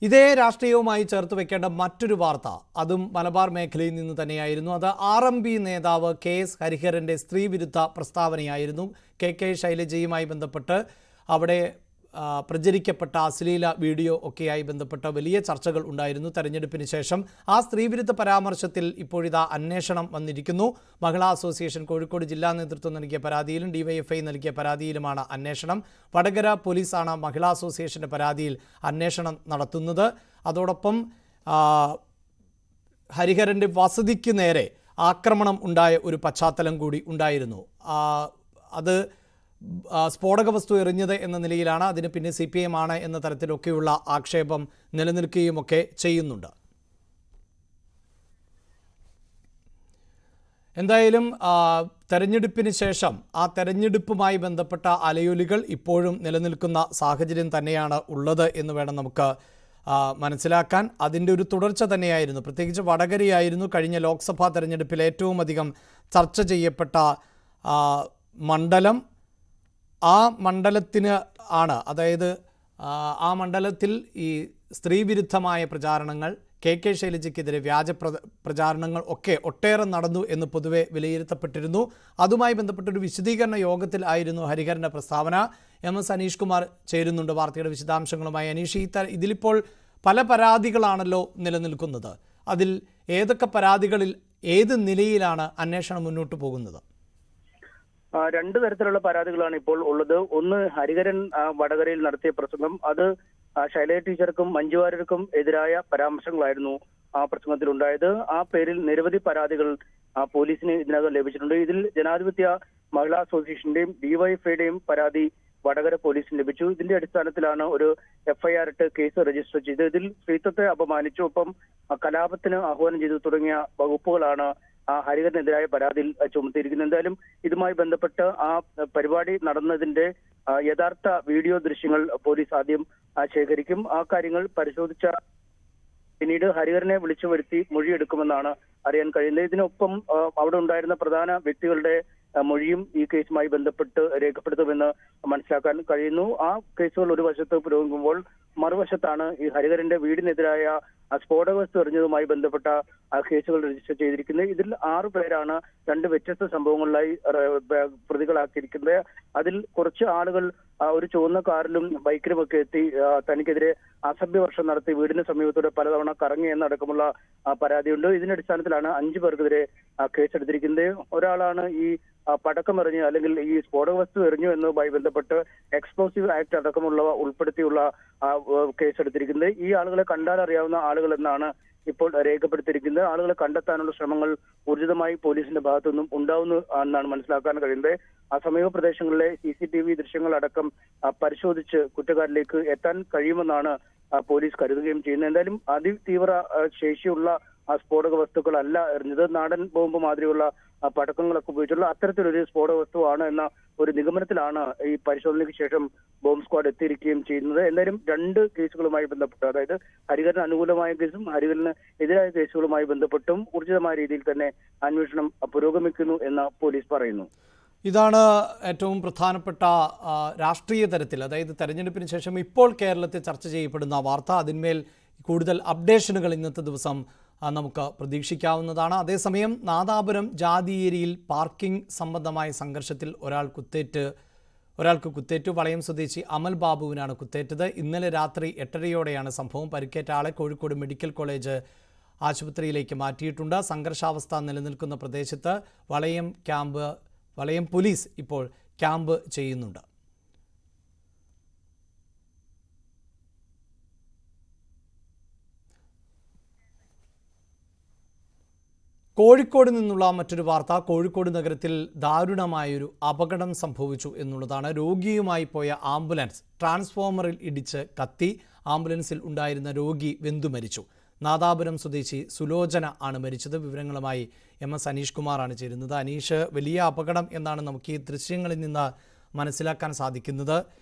ഇതേ രാഷ്ട്രീയവുമായി ചേർത്ത് വെക്കേണ്ട മറ്റൊരു വാർത്ത അതും മലബാർ മേഖലയിൽ നിന്ന് തന്നെയായിരുന്നു. അത് RMP നേതാവ് KS ഹരിഹരൻ്റെ സ്ത്രീവിരുദ്ധ പ്രസ്താവനയായിരുന്നു. KK ശൈലജയുമായി ബന്ധപ്പെട്ട് അവിടെ പ്രചരിക്കപ്പെട്ട അശ്ലീല വീഡിയോ ഒക്കെയായി ബന്ധപ്പെട്ട വലിയ ചർച്ചകൾ ഉണ്ടായിരുന്നു തെരഞ്ഞെടുപ്പിന് ശേഷം. ആ സ്ത്രീവിരുദ്ധ പരാമർശത്തിൽ ഇപ്പോഴിതാ അന്വേഷണം വന്നിരിക്കുന്നു. മഹിളാ അസോസിയേഷൻ കോഴിക്കോട് ജില്ലാ നേതൃത്വം നൽകിയ പരാതിയിലും DYFI നൽകിയ പരാതിയിലുമാണ് അന്വേഷണം. വടകര പോലീസാണ് മഹിളാ അസോസിയേഷൻ്റെ പരാതിയിൽ അന്വേഷണം നടത്തുന്നത്. അതോടൊപ്പം ഹരിഹരൻ്റെ വസതിക്ക് നേരെ ആക്രമണം ഉണ്ടായ ഒരു പശ്ചാത്തലം കൂടി ഉണ്ടായിരുന്നു. അത് സ്ഫോടക വസ്തു എറിഞ്ഞത് എന്ന നിലയിലാണ്. അതിന് പിന്നെ CPM ആണ് എന്ന തരത്തിലൊക്കെയുള്ള ആക്ഷേപം നിലനിൽക്കുകയുമൊക്കെ ചെയ്യുന്നുണ്ട്. എന്തായാലും തെരഞ്ഞെടുപ്പിന് ശേഷം ആ തെരഞ്ഞെടുപ്പുമായി ബന്ധപ്പെട്ട അലയൊലികൾ ഇപ്പോഴും നിലനിൽക്കുന്ന സാഹചര്യം തന്നെയാണ് ഉള്ളത് എന്ന് വേണം നമുക്ക് മനസ്സിലാക്കാൻ. അതിൻ്റെ ഒരു തുടർച്ച തന്നെയായിരുന്നു. പ്രത്യേകിച്ച് വടകരയായിരുന്നു കഴിഞ്ഞ ലോക്സഭാ തെരഞ്ഞെടുപ്പിൽ ഏറ്റവും അധികം ചർച്ച ചെയ്യപ്പെട്ട മണ്ഡലം. ആ മണ്ഡലത്തിന് ആണ്, അതായത് ആ മണ്ഡലത്തിൽ ഈ സ്ത്രീവിരുദ്ധമായ പ്രചാരണങ്ങൾ കെ ശൈലജയ്ക്കെതിരെ വ്യാജ പ്രചാരണങ്ങൾ ഒക്കെ ഒട്ടേറെ നടന്നു എന്ന് പൊതുവെ വിലയിരുത്തപ്പെട്ടിരുന്നു. അതുമായി ബന്ധപ്പെട്ടൊരു വിശദീകരണ യോഗത്തിൽ ആയിരുന്നു ഹരിഹരൻ്റെ പ്രസ്താവന. MS അനീഷ് കുമാർ ചേരുന്നുണ്ട് വാർത്തയുടെ വിശദാംശങ്ങളുമായി. അനീഷ്, ഇതിലിപ്പോൾ പല പരാതികളാണല്ലോ നിലനിൽക്കുന്നത്. അതിൽ ഏതൊക്കെ പരാതികളിൽ ഏത് നിലയിലാണ് അന്വേഷണം മുന്നോട്ട് പോകുന്നത്? രണ്ടു തരത്തിലുള്ള പരാതികളാണ് ഇപ്പോൾ ഉള്ളത്. ഒന്ന്, ഹരിഹരൻ വടകരയിൽ നടത്തിയ പ്രസംഗം, അത് ശൈലജ ടീച്ചർക്കും മഞ്ജു വാര്യർക്കും എതിരായ പരാമർശങ്ങളായിരുന്നു ആ പ്രസംഗത്തിൽ ഉണ്ടായത്. ആ പേരിൽ നിരവധി പരാതികൾ പോലീസിന് ഇതിനകം ലഭിച്ചിട്ടുണ്ട്. ഇതിൽ ജനാധിപത്യ മഹിളാ അസോസിയേഷന്റെയും ഡിവൈഎഫ്ഐയുടെയും പരാതി വടകര പോലീസിന് ലഭിച്ചു. ഇതിന്റെ അടിസ്ഥാനത്തിലാണ് ഒരു FIR ഇട്ട് കേസ് രജിസ്റ്റർ ചെയ്ത് ഇതിൽ സ്ത്രീത്വത്തെ അപമാനിച്ചു, ഒപ്പം കലാപത്തിന് ആഹ്വാനം ചെയ്തു തുടങ്ങിയ വകുപ്പുകളാണ് ഹരിഹരനെതിരായ പരാതിയിൽ ചുമത്തിയിരിക്കുന്നത്. എന്തായാലും ഇതുമായി ബന്ധപ്പെട്ട് ആ പരിപാടി നടന്നതിന്റെ യഥാർത്ഥ വീഡിയോ ദൃശ്യങ്ങൾ പോലീസ് ആദ്യം ശേഖരിക്കും. ആ കാര്യങ്ങൾ പരിശോധിച്ച പിന്നീട് ഹരിഹരനെ വിളിച്ചു വരുത്തി മൊഴിയെടുക്കുമെന്നാണ് അറിയാൻ കഴിയുന്നത്. ഇതിനൊപ്പം അവിടെ ഉണ്ടായിരുന്ന പ്രധാന വ്യക്തികളുടെ മൊഴിയും ഈ കേസുമായി ബന്ധപ്പെട്ട് രേഖപ്പെടുത്തുമെന്ന് മനസ്സിലാക്കാൻ കഴിയുന്നു. ആ കേസുകൾ ഒരു വശത്ത് പുരോഗമിക്കുമ്പോൾ മറുവശത്താണ് ഈ ഹരിഹരന്റെ വീടിനെതിരായ സ്ഫോടക വസ്തു എറിഞ്ഞതുമായി ബന്ധപ്പെട്ട കേസുകൾ രജിസ്റ്റർ ചെയ്തിരിക്കുന്നത്. ഇതിൽ 6 പേരാണ് 2 വ്യത്യസ്ത സംഭവങ്ങളിലായി പ്രതികളാക്കിയിരിക്കുന്നത്. അതിൽ കുറച്ച് ആളുകൾ ഒരു ചുവന്ന കാറിലും ബൈക്കിലുമൊക്കെ എത്തി തനിക്കെതിരെ അസഭ്യവർഷം നടത്തി വീടിന് സമീപത്തൂടെ പലതവണ കറങ്ങി എന്നടക്കമുള്ള പരാതിയുണ്ട്. ഇതിന്റെ അടിസ്ഥാനത്തിലാണ് 5 പേർക്കെതിരെ കേസെടുത്തിരിക്കുന്നത്. ഒരാളാണ് ഈ പടക്കം എറിഞ്ഞ് അല്ലെങ്കിൽ ഈ സ്ഫോടക വസ്തു എറിഞ്ഞു എന്നതുമായി ബന്ധപ്പെട്ട് എക്സ്പ്ലോസീവ് ആക്ട് അടക്കമുള്ളവ ഉൾപ്പെടുത്തിയുള്ള കേസെടുത്തിരിക്കുന്നത്. ഈ ആളുകളെ കണ്ടാൽ അറിയാവുന്ന ആളുകൾ എന്നാണ് ഇപ്പോൾ രേഖപ്പെടുത്തിയിരിക്കുന്നത്. ആളുകളെ കണ്ടെത്താനുള്ള ശ്രമങ്ങൾ ഊർജിതമായി പോലീസിന്റെ ഭാഗത്തുനിന്നും ഉണ്ടാവുന്നു എന്നാണ് മനസ്സിലാക്കാൻ കഴിയുന്നത്. ആ സമീപ പ്രദേശങ്ങളിലെ CCTV ദൃശ്യങ്ങളടക്കം പരിശോധിച്ച് കുറ്റക്കാരിലേക്ക് എത്താൻ കഴിയുമെന്നാണ് പോലീസ് കരുതുകയും ചെയ്യുന്നത്. എന്തായാലും അതിതീവ്ര ശേഷിയുള്ള സ്ഫോടക വസ്തുക്കളല്ല എറിഞ്ഞത്. നാടൻ ബോംബ് മാതിരിയുള്ള പടക്കങ്ങളൊക്കെ ഉപയോഗിച്ചുള്ള അത്തരത്തിലൊരു സ്ഫോടക വസ്തുവാണ് എന്ന ഒരു നിഗമനത്തിലാണ് ഈ പരിശോധനയ്ക്ക് ശേഷം ബോംബ് സ്ക്വാഡ് എത്തിയിരിക്കുകയും ചെയ്യുന്നത്. എന്തായാലും 2 കേസുകളുമായി ബന്ധപ്പെട്ട്, അതായത് ഹരിഹരന് അനുകൂലമായ കേസും ഹരിഹരന് എതിരായ കേസുകളുമായി ബന്ധപ്പെട്ടും ഊർജിതമായ രീതിയിൽ തന്നെ അന്വേഷണം പുരോഗമിക്കുന്നു എന്ന് പോലീസ് പറയുന്നു. ഇതാണ് ഏറ്റവും പ്രധാനപ്പെട്ട രാഷ്ട്രീയ തലത്തിൽ, അതായത് തെരഞ്ഞെടുപ്പിന് ശേഷം ഇപ്പോൾ കേരളത്തിൽ ചർച്ച ചെയ്യപ്പെടുന്ന വാർത്ത. അതിന്മേൽ കൂടുതൽ അപ്ഡേഷനുകൾ ഇന്നത്തെ ദിവസം നമുക്ക് പ്രതീക്ഷിക്കാവുന്നതാണ്. അതേസമയം നാദാപുരം ജാതിയേരിയിൽ പാർക്കിംഗ് സംബന്ധമായ സംഘർഷത്തിൽ ഒരാൾക്ക് കുത്തേറ്റു. വളയം സ്വദേശി അമൽ ബാബുവിനാണ് കുത്തേറ്റത്. ഇന്നലെ രാത്രി 8:30യോടെയാണ് സംഭവം. പരിക്കേറ്റ ആളെ കോഴിക്കോട് മെഡിക്കൽ കോളേജ് ആശുപത്രിയിലേക്ക് മാറ്റിയിട്ടുണ്ട്. സംഘർഷാവസ്ഥ നിലനിൽക്കുന്ന പ്രദേശത്ത് വളയം പോലീസ് ഇപ്പോൾ ക്യാമ്പ് ചെയ്യുന്നുണ്ട്. കോഴിക്കോട് നിന്നുള്ള മറ്റൊരു വാർത്ത. കോഴിക്കോട് നഗരത്തിൽ ദാരുണമായൊരു അപകടം സംഭവിച്ചു എന്നുള്ളതാണ്. രോഗിയുമായി പോയ ആംബുലൻസ് ട്രാൻസ്ഫോമറിൽ ഇടിച്ച് കത്തി. ആംബുലൻസിൽ ഉണ്ടായിരുന്ന രോഗി വെന്തു മരിച്ചു. നാദാപുരം സ്വദേശി സുലോചന ആണ് മരിച്ചത്. വിവരങ്ങളുമായി MS അനീഷ് കുമാറാണ് ചേരുന്നത്. അനീഷ്, വലിയ അപകടം എന്നാണ് നമുക്ക് ഈ ദൃശ്യങ്ങളിൽ നിന്ന് മനസ്സിലാക്കാൻ സാധിക്കുന്നത്.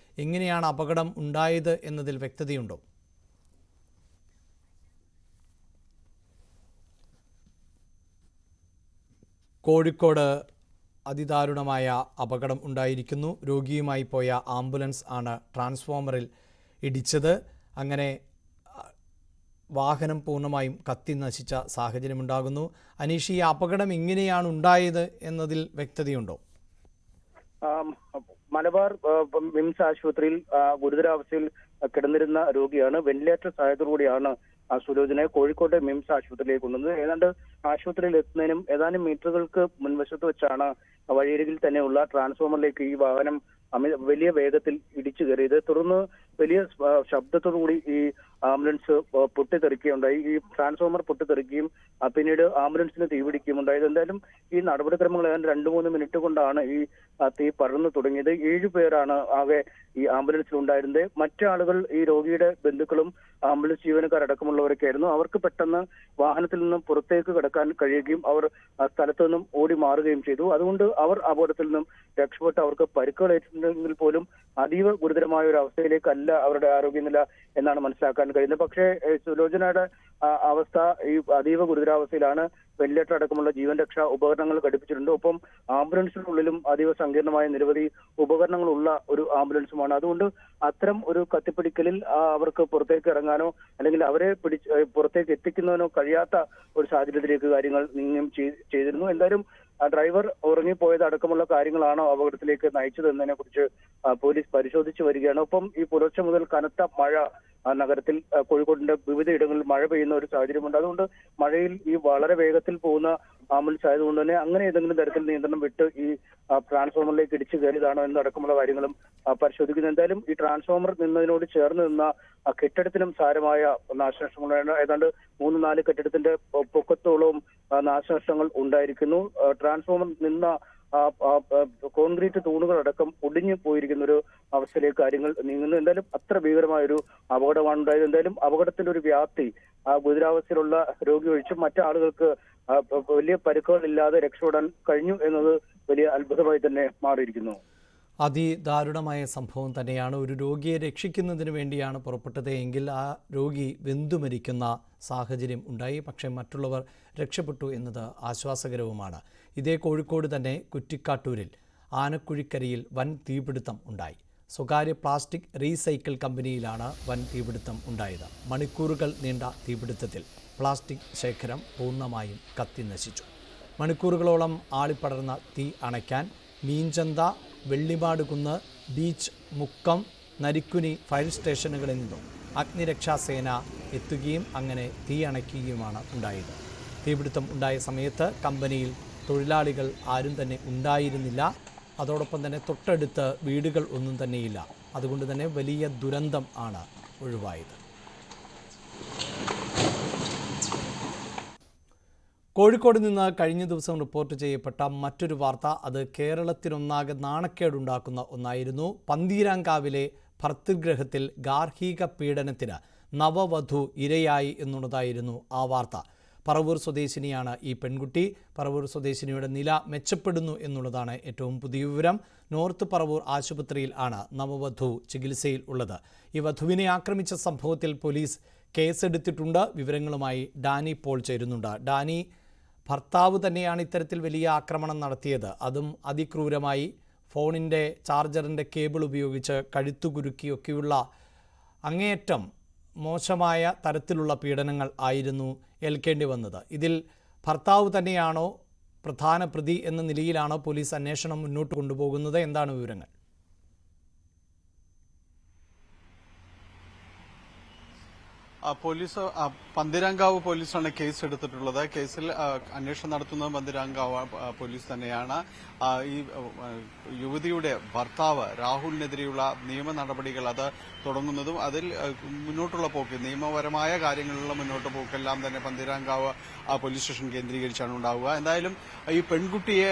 എങ്ങനെയാണ് അപകടം ഉണ്ടായത് എന്നതിൽ വ്യക്തതയുണ്ടോ? കോഴിക്കോട് അതിദാരുണമായ അപകടം ഉണ്ടായിരിക്കുന്നു. രോഗിയുമായി പോയ ആംബുലൻസ് ആണ് ട്രാൻസ്ഫോമറിൽ ഇടിച്ചത്. അങ്ങനെ വാഹനം പൂർണ്ണമായും കത്തി നശിച്ച സാഹചര്യമുണ്ടാകുന്നു. അനീഷ്, ഈ അപകടം എങ്ങനെയാണ് ഉണ്ടായത് എന്നതിൽ വ്യക്തതയുണ്ടോ? മലബാർ മിംസ് ആശുപത്രിയിൽ ഗുരുതരാവസ്ഥയിൽ കിടന്നിരുന്ന രോഗിയാണ്. വെന്റിലേറ്റർ സഹായത്തോടുകൂടിയാണ് സുലോചനയെ കോഴിക്കോട്ടെ മിംസ് ആശുപത്രിയിലേക്ക് കൊണ്ടുവന്നത്. ഏതാണ്ട് ആശുപത്രിയിൽ എത്തുന്നതിനും ഏതാനും മീറ്ററുകൾക്ക് മുൻവശത്ത് വെച്ചാണ് വഴിയരികിൽ തന്നെയുള്ള ട്രാൻസ്ഫോമറിലേക്ക് ഈ വാഹനം വലിയ വേഗത്തിൽ ഇടിച്ചു കയറിയത്. തുടർന്ന് വലിയ ശബ്ദത്തോടുകൂടി ഈ ആംബുലൻസ് പൊട്ടിത്തെറിക്കുകയുണ്ടായി. ഈ ട്രാൻസ്ഫോമർ പൊട്ടിത്തെറിക്കുകയും പിന്നീട് ആംബുലൻസിന് തീപിടിക്കുകയും ഉണ്ടായത്. എന്തായാലും ഈ നടപടിക്രമങ്ങൾ ഏതാണ്ട് 2-3 മിനിറ്റ് കൊണ്ടാണ് ഈ തീ പടർന്നു തുടങ്ങിയത്. 7 പേരാണ് ആകെ ഈ ആംബുലൻസിൽ ഉണ്ടായിരുന്നത്. മറ്റാളുകൾ ഈ രോഗിയുടെ ബന്ധുക്കളും ആംബുലൻസ് ജീവനക്കാരടക്കമുള്ളവരൊക്കെ ആയിരുന്നു. അവർക്ക് പെട്ടെന്ന് വാഹനത്തിൽ നിന്നും പുറത്തേക്ക് കടക്കാൻ കഴിയുകയും അവർ സ്ഥലത്തു നിന്നും ഓടി മാറുകയും ചെയ്തു. അതുകൊണ്ട് അവർ അപകടത്തിൽ നിന്നും രക്ഷപ്പെട്ട് അവർക്ക് പരിക്കുകളേറ്റിട്ടുണ്ടെങ്കിൽ പോലും അതീവ ഗുരുതരമായ ഒരു അവസ്ഥയിലേക്കല്ല അവരുടെ ആരോഗ്യനില എന്നാണ് മനസ്സിലാക്കാൻ കഴിയുന്നത്. പക്ഷേ സുലോചനയുടെ അവസ്ഥ ഈ അതീവ ഗുരുതരാവസ്ഥയിലാണ്. വെന്റിലേറ്റർ അടക്കമുള്ള ജീവൻ രക്ഷാ ഉപകരണങ്ങൾ ഘടിപ്പിച്ചിട്ടുണ്ട്. ഒപ്പം ആംബുലൻസിനുള്ളിലും അതീവ സങ്കീർണമായ നിരവധി ഉപകരണങ്ങളുള്ള ഒരു ആംബുലൻസുമാണ്. അതുകൊണ്ട് അത്തരം ഒരു കത്തിപ്പിടിക്കലിൽ അവർക്ക് പുറത്തേക്ക് ഇറങ്ങാനോ അല്ലെങ്കിൽ അവരെ പുറത്തേക്ക് എത്തിക്കുന്നതിനോ കഴിയാത്ത ഒരു സാഹചര്യത്തിലേക്ക് കാര്യങ്ങൾ നീങ്ങുകയും ചെയ്തിരുന്നു. എന്തായാലും ഡ്രൈവർ ഉറങ്ങിപ്പോയത് അടക്കമുള്ള കാര്യങ്ങളാണോ അപകടത്തിലേക്ക് നയിച്ചത് എന്നതിനെ കുറിച്ച് പോലീസ് പരിശോധിച്ചു വരികയാണ്. ഒപ്പം ഈ പുലർച്ചെ മുതൽ കനത്ത മഴ നഗരത്തിൽ കോഴിക്കോടിന്റെ വിവിധ ഇടങ്ങളിൽ മഴ പെയ്യുന്ന ഒരു സാഹചര്യമുണ്ട്. അതുകൊണ്ട് മഴയിൽ ഈ വളരെ വേഗത്തിൽ പോകുന്ന ആംബുലൻസ് ആയതുകൊണ്ട് തന്നെ അങ്ങനെ ഏതെങ്കിലും തരത്തിൽ നിയന്ത്രണം വിട്ട് ഈ ട്രാൻസ്ഫോമറിലേക്ക് ഇടിച്ചു കയറിയതാണോ എന്നടക്കമുള്ള കാര്യങ്ങളും പരിശോധിക്കുന്നു. എന്തായാലും ഈ ട്രാൻസ്ഫോമർ നിന്നതിനോട് ചേർന്ന് നിന്ന കെട്ടിടത്തിനും സാരമായ നാശനഷ്ടങ്ങളുണ്ട്. ഏതാണ്ട് 3-4 കെട്ടിടത്തിന്റെ പൊക്കത്തോളവും നാശനഷ്ടങ്ങൾ ഉണ്ടായിരിക്കുന്നു. ട്രാൻസ്ഫോമർ നിന്ന കോൺക്രീറ്റ് തൂണുകളടക്കം ഒടിഞ്ഞു പോയിരിക്കുന്ന ഒരു അവസ്ഥയിലേക്ക് കാര്യങ്ങൾ നീങ്ങുന്നു. എന്തായാലും അത്ര ഭീകരമായ ഒരു അപകടമാണ് ഉണ്ടായത്. എന്തായാലും അപകടത്തിന്റെ ഒരു വ്യാപ്തി ഗുരുതരാവസ്ഥയിലുള്ള രോഗി ഒഴിച്ചും മറ്റാളുകൾക്ക് വലിയ പരിക്കുകളില്ലാതെ രക്ഷപ്പെടാൻ കഴിഞ്ഞു എന്നത് വലിയ അത്ഭുതമായി തന്നെ മാറിയിരിക്കുന്നു. അതിദാരുണമായ സംഭവം തന്നെയാണ്. ഒരു രോഗിയെ രക്ഷിക്കുന്നതിന് വേണ്ടിയാണ് പുറപ്പെട്ടത് എങ്കിൽ ആ രോഗി വെന്തുമരിക്കുന്ന സാഹചര്യം ഉണ്ടായി. പക്ഷേ മറ്റുള്ളവർ രക്ഷപ്പെട്ടു എന്നത് ആശ്വാസകരവുമാണ്. ഇതേ കോഴിക്കോട് തന്നെ കുറ്റിക്കാട്ടൂരിൽ ആനക്കുഴിക്കരയിൽ വൻ തീപിടുത്തം ഉണ്ടായി. സ്വകാര്യ പ്ലാസ്റ്റിക് റീസൈക്കിൾ കമ്പനിയിലാണ് വൻ തീപിടുത്തം ഉണ്ടായത്. മണിക്കൂറുകൾ നീണ്ട തീപിടുത്തത്തിൽ പ്ലാസ്റ്റിക് ശേഖരം പൂർണ്ണമായും കത്തിനശിച്ചു. മണിക്കൂറുകളോളം ആളിപ്പടർന്ന തീ അണയ്ക്കാൻ മീഞ്ചന്ത, വെള്ളിമാട് കുന്ന്, ബീച്ച്, മുക്കം, നരിക്കുനി ഫയർ സ്റ്റേഷനുകളിൽ നിന്നും അഗ്നിരക്ഷാസേന എത്തുകയും അങ്ങനെ തീ അണയ്ക്കുകയുമാണ് ഉണ്ടായത്. തീപിടുത്തം ഉണ്ടായ സമയത്ത് കമ്പനിയിൽ തൊഴിലാളികൾ ആരും തന്നെ ഉണ്ടായിരുന്നില്ല. അതോടൊപ്പം തന്നെ തൊട്ടടുത്ത് വീടുകൾ ഒന്നും തന്നെയില്ല. അതുകൊണ്ട് തന്നെ വലിയ ദുരന്തം ആണ് ഒഴിവായത്. കോഴിക്കോട് നിന്ന് കഴിഞ്ഞ ദിവസം റിപ്പോർട്ട് ചെയ്യപ്പെട്ട മറ്റൊരു വാർത്ത അത് കേരളത്തിനൊന്നാകെ നാണക്കേടുണ്ടാക്കുന്ന ഒന്നായിരുന്നു. പന്തീരാങ്കാവിലെ ഭർതൃഗ്രഹത്തിൽ ഗാർഹിക പീഡനത്തിന് നവവധു ഇരയായി എന്നുള്ളതായിരുന്നു ആ വാർത്ത. പറവൂർ സ്വദേശിനിയാണ് ഈ പെൺകുട്ടി. പറവൂർ സ്വദേശിനിയുടെ നില മെച്ചപ്പെടുന്നു എന്നുള്ളതാണ് ഏറ്റവും പുതിയ വിവരം. നോർത്ത് പറവൂർ ആശുപത്രിയിൽ ആണ് നവവധു ചികിത്സയിൽ ഉള്ളത്. ഈ വധുവിനെ ആക്രമിച്ച സംഭവത്തിൽ പോലീസ് കേസെടുത്തിട്ടുണ്ട്. വിവരങ്ങളുമായി ഡാനി പോൾ ചേരുന്നുണ്ട്. ഡാനി, ഭർത്താവ് തന്നെയാണ് ഇത്തരത്തിൽ വലിയ ആക്രമണം നടത്തിയത്. അതും അതിക്രൂരമായി ഫോണിൻ്റെ ചാർജറിൻ്റെ കേബിൾ ഉപയോഗിച്ച് കഴുത്തു കുരുക്കിയൊക്കെയുള്ള അങ്ങേയറ്റം മോശമായ തരത്തിലുള്ള പീഡനങ്ങൾ ആയിരുന്നു ഏൽക്കേണ്ടി വന്നത്. ഇതിൽ ഭർത്താവ് തന്നെയാണോ പ്രധാന പ്രതി എന്ന നിലയിലാണോ പോലീസ് അന്വേഷണം മുന്നോട്ട് കൊണ്ടുപോകുന്നത്? എന്താണ് വിവരങ്ങൾ? പോലീസ് പന്തീരാങ്കാവ് പോലീസാണ് കേസ് എടുത്തിട്ടുള്ളത്. കേസിൽ അന്വേഷണം നടത്തുന്നത് പന്തീരാങ്കാവ് പോലീസ് തന്നെയാണ്. ഈ യുവതിയുടെ ഭർത്താവ് രാഹുലിനെതിരെയുള്ള നിയമ നടപടികൾ അത് തുടങ്ങുന്നതും അതിൽ മുന്നോട്ടുള്ള പോക്ക്, നിയമപരമായ കാര്യങ്ങളിലുള്ള മുന്നോട്ട് പോക്കെല്ലാം തന്നെ പന്തീരാങ്കാവ് പോലീസ് സ്റ്റേഷൻ കേന്ദ്രീകരിച്ചാണ് ഉണ്ടാവുക. എന്തായാലും ഈ പെൺകുട്ടിയെ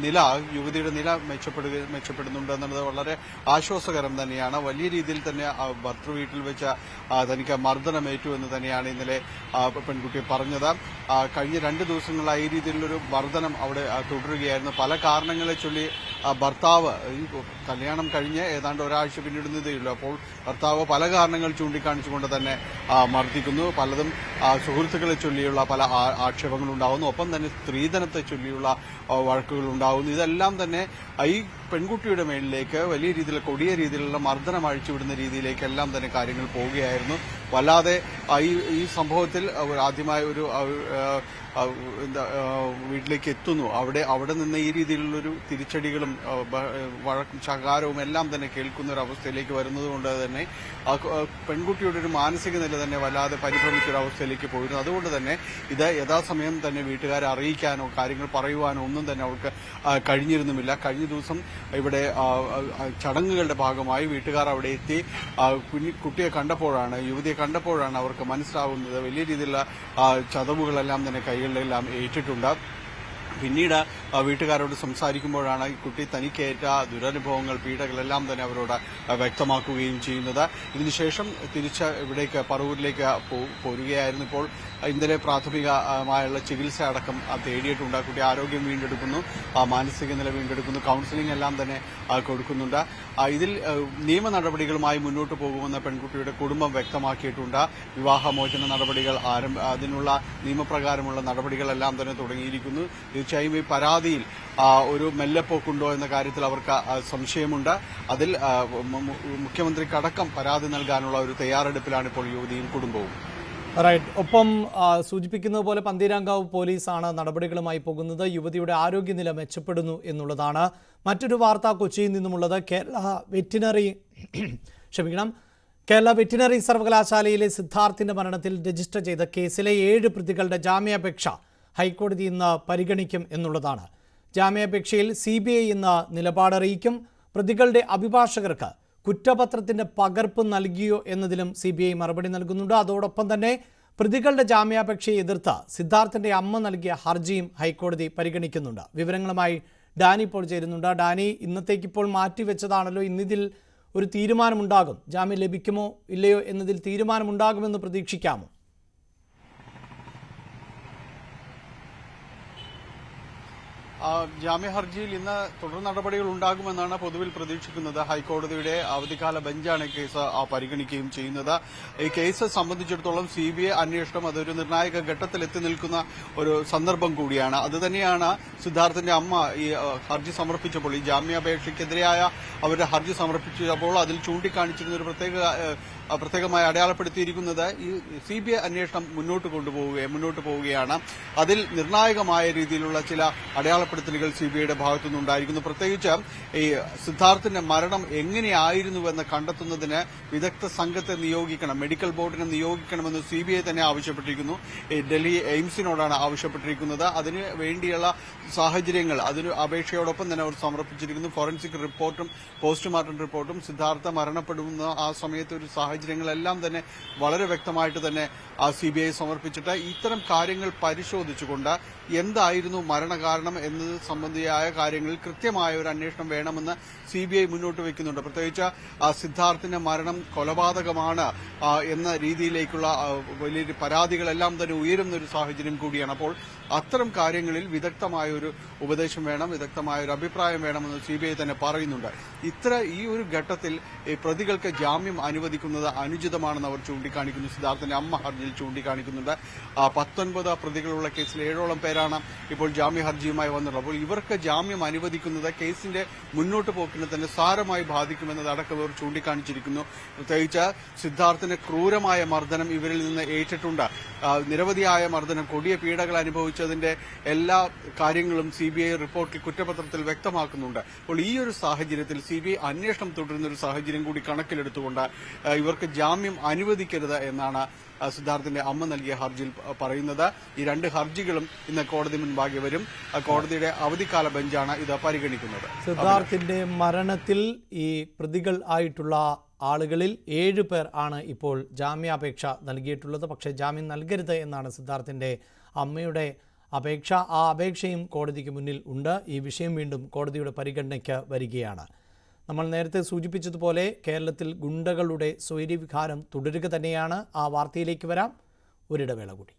നില, യുവതിയുടെ നില മെച്ചപ്പെടുന്നുണ്ട് എന്നുള്ളത് വളരെ ആശ്വാസകരം തന്നെയാണ്. വലിയ രീതിയിൽ തന്നെ ഭർത്തൃ വീട്ടിൽ വെച്ച് തനിക്ക് മർദ്ദനമേറ്റു എന്ന് തന്നെയാണ് ഇന്നലെ പെൺകുട്ടി പറഞ്ഞത്. കഴിഞ്ഞ 2 ദിവസങ്ങളായി ഈ രീതിയിലുള്ളൊരു മർദ്ദനം അവിടെ തുടരുകയായിരുന്നു. പല കാരണങ്ങളെ ചൊല്ലി ഭർത്താവ്, ഈ കല്യാണം കഴിഞ്ഞ് ഏതാണ്ട് ഒരാഴ്ച പിന്നിടുന്നതേയുള്ളൂ. അപ്പോൾ ഭർത്താവ് പല കാരണങ്ങൾ ചൂണ്ടിക്കാണിച്ചുകൊണ്ട് തന്നെ മർദ്ദിക്കുന്നു. പലതും സുഹൃത്തുക്കളെ ചൊല്ലിയുള്ള പല ആക്ഷേപങ്ങളുണ്ടാകുന്നു. ഒപ്പം തന്നെ സ്ത്രീധനത്തെ ചൊല്ലിയുള്ള വഴക്കുകൾ ഉണ്ടാകുന്നു. ഇതെല്ലാം തന്നെ ഈ പെൺകുട്ടിയുടെ മേളിലേക്ക് വലിയ രീതിയിൽ കൊടിയ രീതിയിലുള്ള മർദ്ദനം അഴിച്ചുവിടുന്ന രീതിയിലേക്കെല്ലാം തന്നെ കാര്യങ്ങൾ പോവുകയായിരുന്നു. വല്ലാതെ ഈ സംഭവത്തിൽ ആദ്യമായി ഒരു വീട്ടിലേക്ക് എത്തുന്നു. അവിടെ നിന്ന് ഈ രീതിയിലുള്ളൊരു തിരിച്ചടികളും വഴക്കും ശകാരവും എല്ലാം തന്നെ കേൾക്കുന്ന ഒരു അവസ്ഥയിലേക്ക് വരുന്നതുകൊണ്ട് തന്നെ പെൺകുട്ടിയുടെ ഒരു മാനസിക നില തന്നെ വല്ലാതെ പരിഭ്രമിച്ചൊരവസ്ഥയിലേക്ക് പോയിരുന്നു. അതുകൊണ്ട് തന്നെ ഇത് യഥാസമയം തന്നെ വീട്ടുകാരെ അറിയിക്കാനോ കാര്യങ്ങൾ പറയുവാനോ ഒന്നും തന്നെ അവർക്ക് കഴിഞ്ഞിരുന്നുമില്ല. കഴിഞ്ഞ ദിവസം ഇവിടെ ചടങ്ങുകളുടെ ഭാഗമായി വീട്ടുകാർ അവിടെ എത്തി കുട്ടിയെ കണ്ടപ്പോഴാണ്, യുവതിയെ കണ്ടപ്പോഴാണ് അവർക്ക് മനസ്സിലാവുന്നത് വലിയ രീതിയിലുള്ള ചതവുകളെല്ലാം തന്നെ കൈകളിലെല്ലാം ഏറ്റിട്ടുണ്ട്. പിന്നീട് വീട്ടുകാരോട് സംസാരിക്കുമ്പോഴാണ് ഈ കുട്ടി തനിക്കേറ്റ ദുരനുഭവങ്ങൾ, പീഡകളെല്ലാം തന്നെ അവരോട് വ്യക്തമാക്കുകയും ചെയ്യുന്നത്. ഇതിനുശേഷം തിരിച്ച് ഇവിടേക്ക് പറവൂരിലേക്ക് പോരുകയായിരുന്നു. ഇപ്പോൾ ഇന്നലെ പ്രാഥമികമായുള്ള ചികിത്സ അടക്കം തേടിയിട്ടുണ്ട്. കുട്ടി ആരോഗ്യം വീണ്ടെടുക്കുന്നു, മാനസിക നില വീണ്ടെടുക്കുന്നു, കൌൺസിലിംഗ് എല്ലാം തന്നെ കൊടുക്കുന്നുണ്ട്. ഇതിൽ നിയമ നടപടികളുമായി മുന്നോട്ട് പോകുമെന്ന് പെൺകുട്ടിയുടെ കുടുംബം വ്യക്തമാക്കിയിട്ടുണ്ട്. വിവാഹമോചന നടപടികൾ അതിനുള്ള നിയമപ്രകാരമുള്ള നടപടികളെല്ലാം തന്നെ തുടങ്ങിയിരിക്കുന്നു. തീർച്ചയായും ഈ പരാതിയിൽ ഒരു മെല്ലെപ്പോക്കുണ്ടോ എന്ന കാര്യത്തിൽ അവർക്ക് സംശയമുണ്ട്. അതിൽ മുഖ്യമന്ത്രിക്കടക്കം പരാതി നൽകാനുള്ള ഒരു തയ്യാറെടുപ്പിലാണ് ഇപ്പോൾ യുവതിയും കുടുംബവും. റൈറ്റ്. ഒപ്പം സൂചിപ്പിക്കുന്നത് പോലെ പന്തീരാങ്കാവ് പോലീസാണ് നടപടികളുമായി പോകുന്നത്. യുവതിയുടെ ആരോഗ്യനില മെച്ചപ്പെടുന്നു എന്നുള്ളതാണ്. മറ്റൊരു വാർത്ത കൊച്ചിയിൽ നിന്നുമുള്ളത്. കേരള വെറ്റിനറി സർവകലാശാലയിലെ സിദ്ധാർത്ഥിന്റെ മരണത്തിൽ രജിസ്റ്റർ ചെയ്ത കേസിലെ 7 പ്രതികളുടെ ജാമ്യാപേക്ഷ ഹൈക്കോടതി ഇന്ന് പരിഗണിക്കും എന്നുള്ളതാണ്. ജാമ്യാപേക്ഷയിൽ CBI ഇന്ന് നിലപാടറിയിക്കും. പ്രതികളുടെ അഭിഭാഷകർക്ക് കുറ്റപത്രത്തിന്റെ പകർപ്പ് നൽകിയോ എന്നതിലും CBI മറുപടി നൽകുന്നുണ്ട്. അതോടൊപ്പം തന്നെ പ്രതികളുടെ ജാമ്യാപേക്ഷയെ എതിർത്ത് സിദ്ധാർത്ഥിന്റെ അമ്മ നൽകിയ ഹർജിയും ഹൈക്കോടതി പരിഗണിക്കുന്നുണ്ട്. വിവരങ്ങളുമായി ഡാനി ഇപ്പോൾ ചേരുന്നുണ്ട്. ഡാനി, ഇന്നത്തേക്കിപ്പോൾ മാറ്റിവെച്ചതാണല്ലോ. ഇന്നിതിൽ ഒരു തീരുമാനമുണ്ടാകും. ജാമ്യം ലഭിക്കുമോ ഇല്ലയോ എന്നതിൽ തീരുമാനമുണ്ടാകുമെന്ന് പ്രതീക്ഷിക്കാമോ? ജാമ്യ ഹർജിയിൽ ഇന്ന് തുടർ നടപടികൾ ഉണ്ടാകുമെന്നാണ് പൊതുവിൽ പ്രതീക്ഷിക്കുന്നത്. ഹൈക്കോടതിയുടെ അവധിക്കാല ബെഞ്ചാണ് കേസ് പരിഗണിക്കുകയും ചെയ്യുന്നത്. ഈ കേസ് സംബന്ധിച്ചിടത്തോളം CBI അന്വേഷണം അതൊരു നിർണായക ഘട്ടത്തിൽ എത്തി നിൽക്കുന്ന ഒരു സന്ദർഭം കൂടിയാണ്. അതുതന്നെയാണ് സിദ്ധാർത്ഥിന്റെ അമ്മ ഈ ഹർജി സമർപ്പിച്ചപ്പോൾ, ഈ ജാമ്യാപേക്ഷയ്ക്കെതിരായ അവരുടെ ഹർജി സമർപ്പിച്ചപ്പോൾ അതിൽ ചൂണ്ടിക്കാണിച്ചിരുന്ന ഒരു പ്രത്യേകമായി അടയാളപ്പെടുത്തിയിരിക്കുന്നത് ഈ CBI അന്വേഷണം മുന്നോട്ട് പോവുകയാണ്. അതിൽ നിർണായകമായ രീതിയിലുള്ള ചില അടയാളപ്പെടുത്തലുകൾ CBIയുടെ ഭാഗത്തുനിന്നുണ്ടായിരിക്കുന്നു. പ്രത്യേകിച്ച് ഈ സിദ്ധാർത്ഥിന്റെ മരണം എങ്ങനെയായിരുന്നുവെന്ന് കണ്ടെത്തുന്നതിന് വിദഗ്ധ സംഘത്തെ നിയോഗിക്കണം, മെഡിക്കൽ ബോർഡിനെ നിയോഗിക്കണമെന്ന് CBI തന്നെ ആവശ്യപ്പെട്ടിരിക്കുന്നു. ഡൽഹി എയിംസിനോടാണ് ആവശ്യപ്പെട്ടിരിക്കുന്നത്. അതിന് വേണ്ടിയുള്ള സാഹചര്യങ്ങൾ അതിന് അപേക്ഷയോടൊപ്പം തന്നെ അവർ സമർപ്പിച്ചിരിക്കുന്നു. ഫോറൻസിക് റിപ്പോർട്ടും പോസ്റ്റ്മോർട്ടം റിപ്പോർട്ടും സിദ്ധാർത്ഥ മരണപ്പെടുന്ന ആ സമയത്ത് ഒരു സാഹചര്യങ്ങളെല്ലാം തന്നെ വളരെ വ്യക്തമായിട്ട് തന്നെ CBI സമർപ്പിച്ചിട്ട് ഇത്തരം കാര്യങ്ങൾ പരിശോധിച്ചുകൊണ്ട് എന്തായിരുന്നു മരണകാരണം എന്നത് സംബന്ധിയായ കാര്യങ്ങളിൽ കൃത്യമായ ഒരു അന്വേഷണം വേണമെന്ന് CBI മുന്നോട്ട് വയ്ക്കുന്നുണ്ട്. പ്രത്യേകിച്ച് സിദ്ധാർത്ഥിന്റെ മരണം കൊലപാതകമാണ് എന്ന രീതിയിലേക്കുള്ള വലിയ പരാതികളെല്ലാം തന്നെ ഉയരുന്ന ഒരു സാഹചര്യം കൂടിയാണ്. അപ്പോൾ അത്തരം കാര്യങ്ങളിൽ വിദഗ്ധമായ ഒരു ഉപദേശം വേണം, വിദഗ്ധമായ ഒരു അഭിപ്രായം വേണമെന്ന് CBI തന്നെ പറയുന്നുണ്ട്. ഈ ഒരു ഘട്ടത്തിൽ പ്രതികൾക്ക് ജാമ്യം അനുവദിക്കുന്നത് അനുചിതമാണെന്ന് അവർ ചൂണ്ടിക്കാണിക്കുന്നു. സിദ്ധാർത്ഥിന്റെ അമ്മ ഹർജിയിൽ ചൂണ്ടിക്കാണിക്കുന്നുണ്ട്. 19 പ്രതികളുള്ള കേസിൽ 7ഓളം പേരാണ് ഇപ്പോൾ ജാമ്യ ഹർജിയുമായി വന്നിട്ടുള്ളത്. അപ്പോൾ ഇവർക്ക് ജാമ്യം അനുവദിക്കുന്നത് കേസിന്റെ മുന്നോട്ട് പോക്കിനെ തന്നെ സാരമായി ബാധിക്കുമെന്നതടക്കം അവർ ചൂണ്ടിക്കാണിച്ചിരിക്കുന്നു. പ്രത്യേകിച്ച് സിദ്ധാർത്ഥിന് ക്രൂരമായ മർദ്ദനം ഇവരിൽ നിന്ന് ഏറ്റിട്ടുണ്ട്. നിരവധിയായ മർദ്ദനം, കൊടിയ പീഡകൾ അനുഭവിച്ചതിന്റെ എല്ലാ കാര്യങ്ങളും CBI റിപ്പോർട്ടിൽ കുറ്റപത്രത്തിൽ വ്യക്തമാക്കുന്നുണ്ട്. അപ്പോൾ ഈ ഒരു സാഹചര്യത്തിൽ CBI അന്വേഷണം തുടരുന്ന ഒരു സാഹചര്യം കൂടി കണക്കിലെടുത്തുകൊണ്ട് ഇവർക്ക് ജാമ്യം അനുവദിക്കരുത് എന്നാണ് സിദ്ധാർത്ഥിന്റെ അമ്മ നൽകിയ ഹർജിയിൽ പറയുന്നത്. ഈ 2 ഹർജികളും ഇന്ന് കോടതി മുൻപാകെ വരും. കോടതിയുടെ അവധിക്കാല ബെഞ്ചാണ് ഇത് പരിഗണിക്കുന്നത്. സിദ്ധാർത്ഥിന്റെ മരണത്തിൽ ഈ പ്രതികൾ ആയിട്ടുള്ള ആളുകളിൽ 7 പേർ ആണ് ഇപ്പോൾ ജാമ്യാപേക്ഷ നൽകിയിട്ടുള്ളത്. പക്ഷേ ജാമ്യം നൽകരുത് എന്നാണ് സിദ്ധാർത്ഥിന്റെ അമ്മയുടെ അപേക്ഷ. ആ അപേക്ഷയും കോടതിക്ക് മുന്നിൽ ഉണ്ട്. ഈ വിഷയം വീണ്ടും കോടതിയുടെ പരിഗണനയ്ക്ക് വരികയാണ്. നമ്മൾ നേരത്തെ സൂചിപ്പിച്ചതുപോലെ കേരളത്തിൽ ഗുണ്ടകളുടെ സ്വൈര്യവിഹാരം തുടരുക തന്നെയാണ്. ആ വാർത്തയിലേക്ക് വരാം, ഒരിടവേള കൂടി.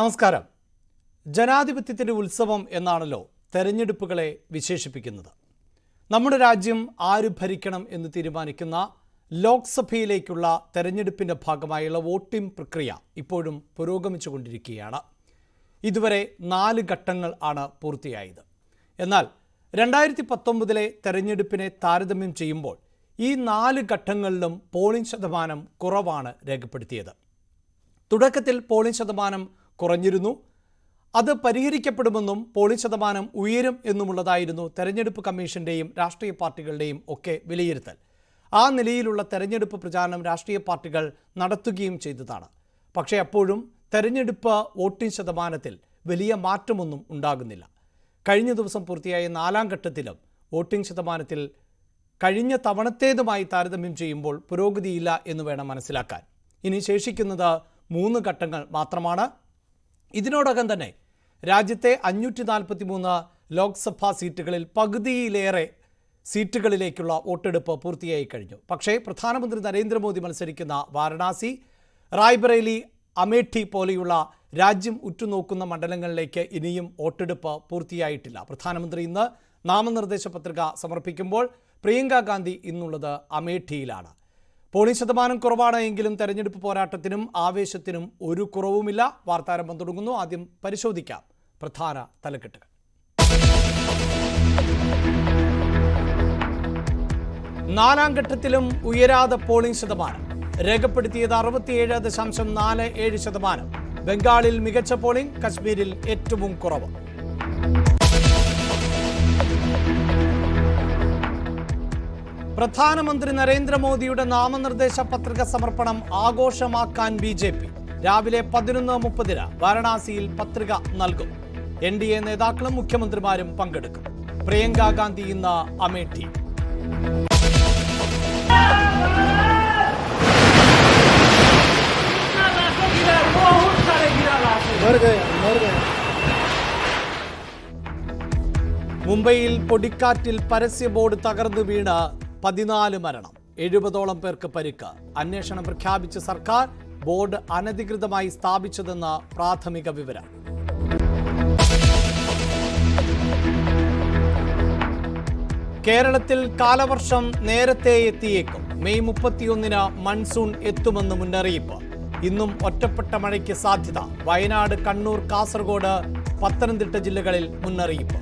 നമസ്കാരം. ജനാധിപത്യത്തിൻ്റെ ഉത്സവം എന്നാണല്ലോ തെരഞ്ഞെടുപ്പുകളെ വിശേഷിപ്പിക്കുന്നത്. നമ്മുടെ രാജ്യം ആര് ഭരിക്കണം എന്ന് തീരുമാനിക്കുന്ന ലോക്സഭയിലേക്കുള്ള തെരഞ്ഞെടുപ്പിൻ്റെ ഭാഗമായുള്ള വോട്ടിംഗ് പ്രക്രിയ ഇപ്പോഴും പുരോഗമിച്ചുകൊണ്ടിരിക്കുകയാണ്. ഇതുവരെ 4 ഘട്ടങ്ങൾ ആണ് പൂർത്തിയായത്. എന്നാൽ 2019 തെരഞ്ഞെടുപ്പിനെ താരതമ്യം ചെയ്യുമ്പോൾ ഈ 4 ഘട്ടങ്ങളിലും പോളിംഗ് ശതമാനം കുറവാണ് രേഖപ്പെടുത്തിയത്. തുടക്കത്തിൽ പോളിംഗ് ശതമാനം കുറഞ്ഞിരുന്നു. അത് പരിഹരിക്കപ്പെടുമെന്നും പോളിംഗ് ശതമാനം ഉയരും എന്നുമുള്ളതായിരുന്നു തെരഞ്ഞെടുപ്പ് കമ്മീഷന്റെയും രാഷ്ട്രീയ പാർട്ടികളുടെയും ഒക്കെ വിലയിരുത്തൽ. ആ നിലയിലുള്ള തെരഞ്ഞെടുപ്പ് പ്രചാരണം രാഷ്ട്രീയ പാർട്ടികൾ നടത്തുകയും ചെയ്തതാണ്. പക്ഷേ അപ്പോഴും തെരഞ്ഞെടുപ്പ് വോട്ടിംഗ് ശതമാനത്തിൽ വലിയ മാറ്റമൊന്നും ഉണ്ടാകുന്നില്ല. കഴിഞ്ഞ ദിവസം പൂർത്തിയായ 4ാം ഘട്ടത്തിലും വോട്ടിംഗ് ശതമാനത്തിൽ കഴിഞ്ഞ തവണത്തേതുമായി താരതമ്യം ചെയ്യുമ്പോൾ പുരോഗതിയില്ല എന്ന് വേണം മനസ്സിലാക്കാൻ. ഇനി ശേഷിക്കുന്നത് 3 ഘട്ടങ്ങൾ മാത്രമാണ്. ഇതിനോടകം തന്നെ രാജ്യത്തെ 543 ലോക്സഭാ സീറ്റുകളിൽ പകുതിയിലേറെ സീറ്റുകളിലേക്കുള്ള വോട്ടെടുപ്പ് പൂർത്തിയായി കഴിഞ്ഞു. പക്ഷേ പ്രധാനമന്ത്രി നരേന്ദ്രമോദി മത്സരിക്കുന്ന വാരണാസി, റായ്ബറേലി, അമേഠി പോലെയുള്ള രാജ്യം ഉറ്റുനോക്കുന്ന മണ്ഡലങ്ങളിലേക്ക് ഇനിയും വോട്ടെടുപ്പ് പൂർത്തിയായിട്ടില്ല. പ്രധാനമന്ത്രി ഇന്ന് നാമനിർദ്ദേശ പത്രിക സമർപ്പിക്കുമ്പോൾ പ്രിയങ്ക ഗാന്ധി ഇന്നുള്ളത് അമേഠിയിലാണ്. പോളിംഗ് ശതമാനം കുറവാണ് എങ്കിലും തെരഞ്ഞെടുപ്പ് പോരാട്ടത്തിനും ആവേശത്തിനും ഒരു കുറവുമില്ല. വാർത്താരംഭം തുടങ്ങുന്നു. ആദ്യം പരിശോധിക്കാം പ്രധാന തലക്കെട്ടുകൾ. 4ാം ഘട്ടത്തിലും ഉയരാതെ പോളിംഗ് ശതമാനം. രേഖപ്പെടുത്തിയത് 67.47%. ബംഗാളിൽ മികച്ച പോളിംഗ്, കശ്മീരിൽ ഏറ്റവും കുറവ്. പ്രധാനമന്ത്രി നരേന്ദ്രമോദിയുടെ നാമനിർദ്ദേശ പത്രിക സമർപ്പണം ആഘോഷമാക്കാൻ BJP. രാവിലെ 11:30 വാരണാസിയിൽ പത്രിക നൽകും. NDA നേതാക്കളും മുഖ്യമന്ത്രിമാരും പങ്കെടുക്കും. പ്രിയങ്ക ഗാന്ധി ഇന്ന് അമേഠി. മുംബൈയിൽ പൊടിക്കാറ്റിൽ പരസ്യ ബോർഡ് തകർന്നു വീണ് 14 മരണം, 70ഓളം പേർക്ക് പരിക്ക്. അന്വേഷണം പ്രഖ്യാപിച്ച സർക്കാർ. ബോർഡ് അനധികൃതമായി സ്ഥാപിച്ചതെന്ന് പ്രാഥമിക വിവരം. കേരളത്തിൽ കാലവർഷം നേരത്തെ എത്തിയേക്കും. മെയ് 31 മൺസൂൺ എത്തുമെന്ന് മുന്നറിയിപ്പ്. ഇന്നും ഒറ്റപ്പെട്ട മഴയ്ക്ക് സാധ്യത. വയനാട്, കണ്ണൂർ, കാസർഗോഡ്, പത്തനംതിട്ട ജില്ലകളിൽ മുന്നറിയിപ്പ്.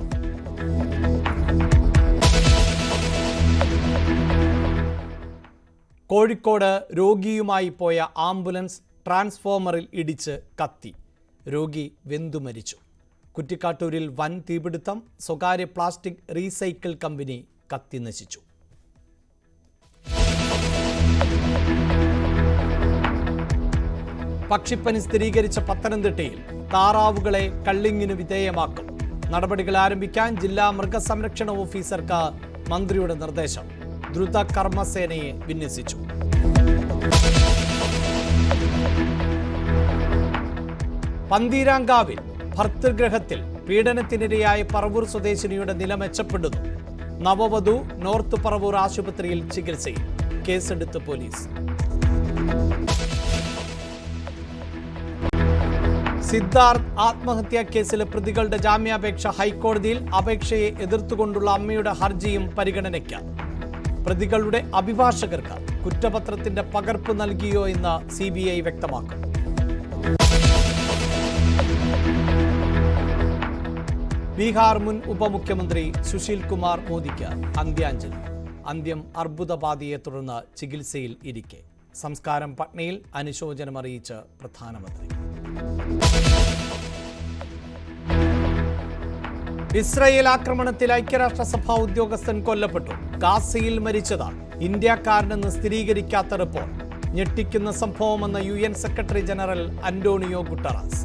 കോഴിക്കോട് രോഗിയുമായി പോയ ആംബുലൻസ് ട്രാൻസ്ഫോമറിൽ ഇടിച്ച് കത്തി. രോഗി വെന്തു മരിച്ചു. കുറ്റിക്കാട്ടൂരിൽ വൻ തീപിടുത്തം. സ്വകാര്യ പ്ലാസ്റ്റിക് റീസൈക്കിൾ കമ്പനി കത്തി നശിച്ചു. പക്ഷിപ്പനി സ്ഥിരീകരിച്ച പത്തനംതിട്ടയിൽ താറാവുകളെ കള്ളിങ്ങിന് വിധേയമാക്കും. നടപടികൾ ആരംഭിക്കാൻ ജില്ലാ മൃഗസംരക്ഷണ ഓഫീസർക്ക് മന്ത്രിയുടെ നിർദ്ദേശം. ദ്രുത കർമ്മസേനയെ വിന്യസിച്ചു. പന്തീരാങ്കാവിൽ ഭർതൃഗ്രഹത്തിൽ പീഡനത്തിനിരയായ പറവൂർ സ്വദേശിനിയുടെ നില മെച്ചപ്പെടുന്നു. നവവധു നോർത്ത് പറവൂർ ആശുപത്രിയിൽ ചികിത്സയിൽ. കേസെടുത്ത് പോലീസ്. സിദ്ധാർത്ഥ് ആത്മഹത്യാ കേസിലെ പ്രതികളുടെ ജാമ്യാപേക്ഷ ഹൈക്കോടതിയിൽ. അപേക്ഷയെ എതിർത്തുകൊണ്ടുള്ള അമ്മയുടെ ഹർജിയും പരിഗണനയ്ക്ക്. പ്രതികളുടെ അഭിഭാഷകർക്ക് കുറ്റപത്രത്തിന്റെ പകർപ്പ് നൽകിയോ എന്ന് CBI വ്യക്തമാക്കും. ബീഹാർ മുൻ ഉപമുഖ്യമന്ത്രി സുശീൽ കുമാർ മോദിക്ക് അന്ത്യാഞ്ജലി. അന്ത്യം അർബുദബാധയെ തുടർന്ന് ചികിത്സയിൽ ഇരിക്കെ. സംസ്കാരം പട്നയിൽ. അനുശോചനമറിയിച്ച് പ്രധാനമന്ത്രി. ഇസ്രായേൽ ആക്രമണത്തിൽ ഐക്യരാഷ്ട്രസഭ ഉദ്യോഗസ്ഥൻ കൊല്ലപ്പെട്ടു. ഗാസയിൽ മരിച്ചത് ഇന്ത്യക്കാരനെന്ന് സ്ഥിരീകരിക്കാത്ത റിപ്പോർട്ട്. ഞെട്ടിക്കുന്ന സംഭവമെന്ന് UN secretary general Antonio Guterres.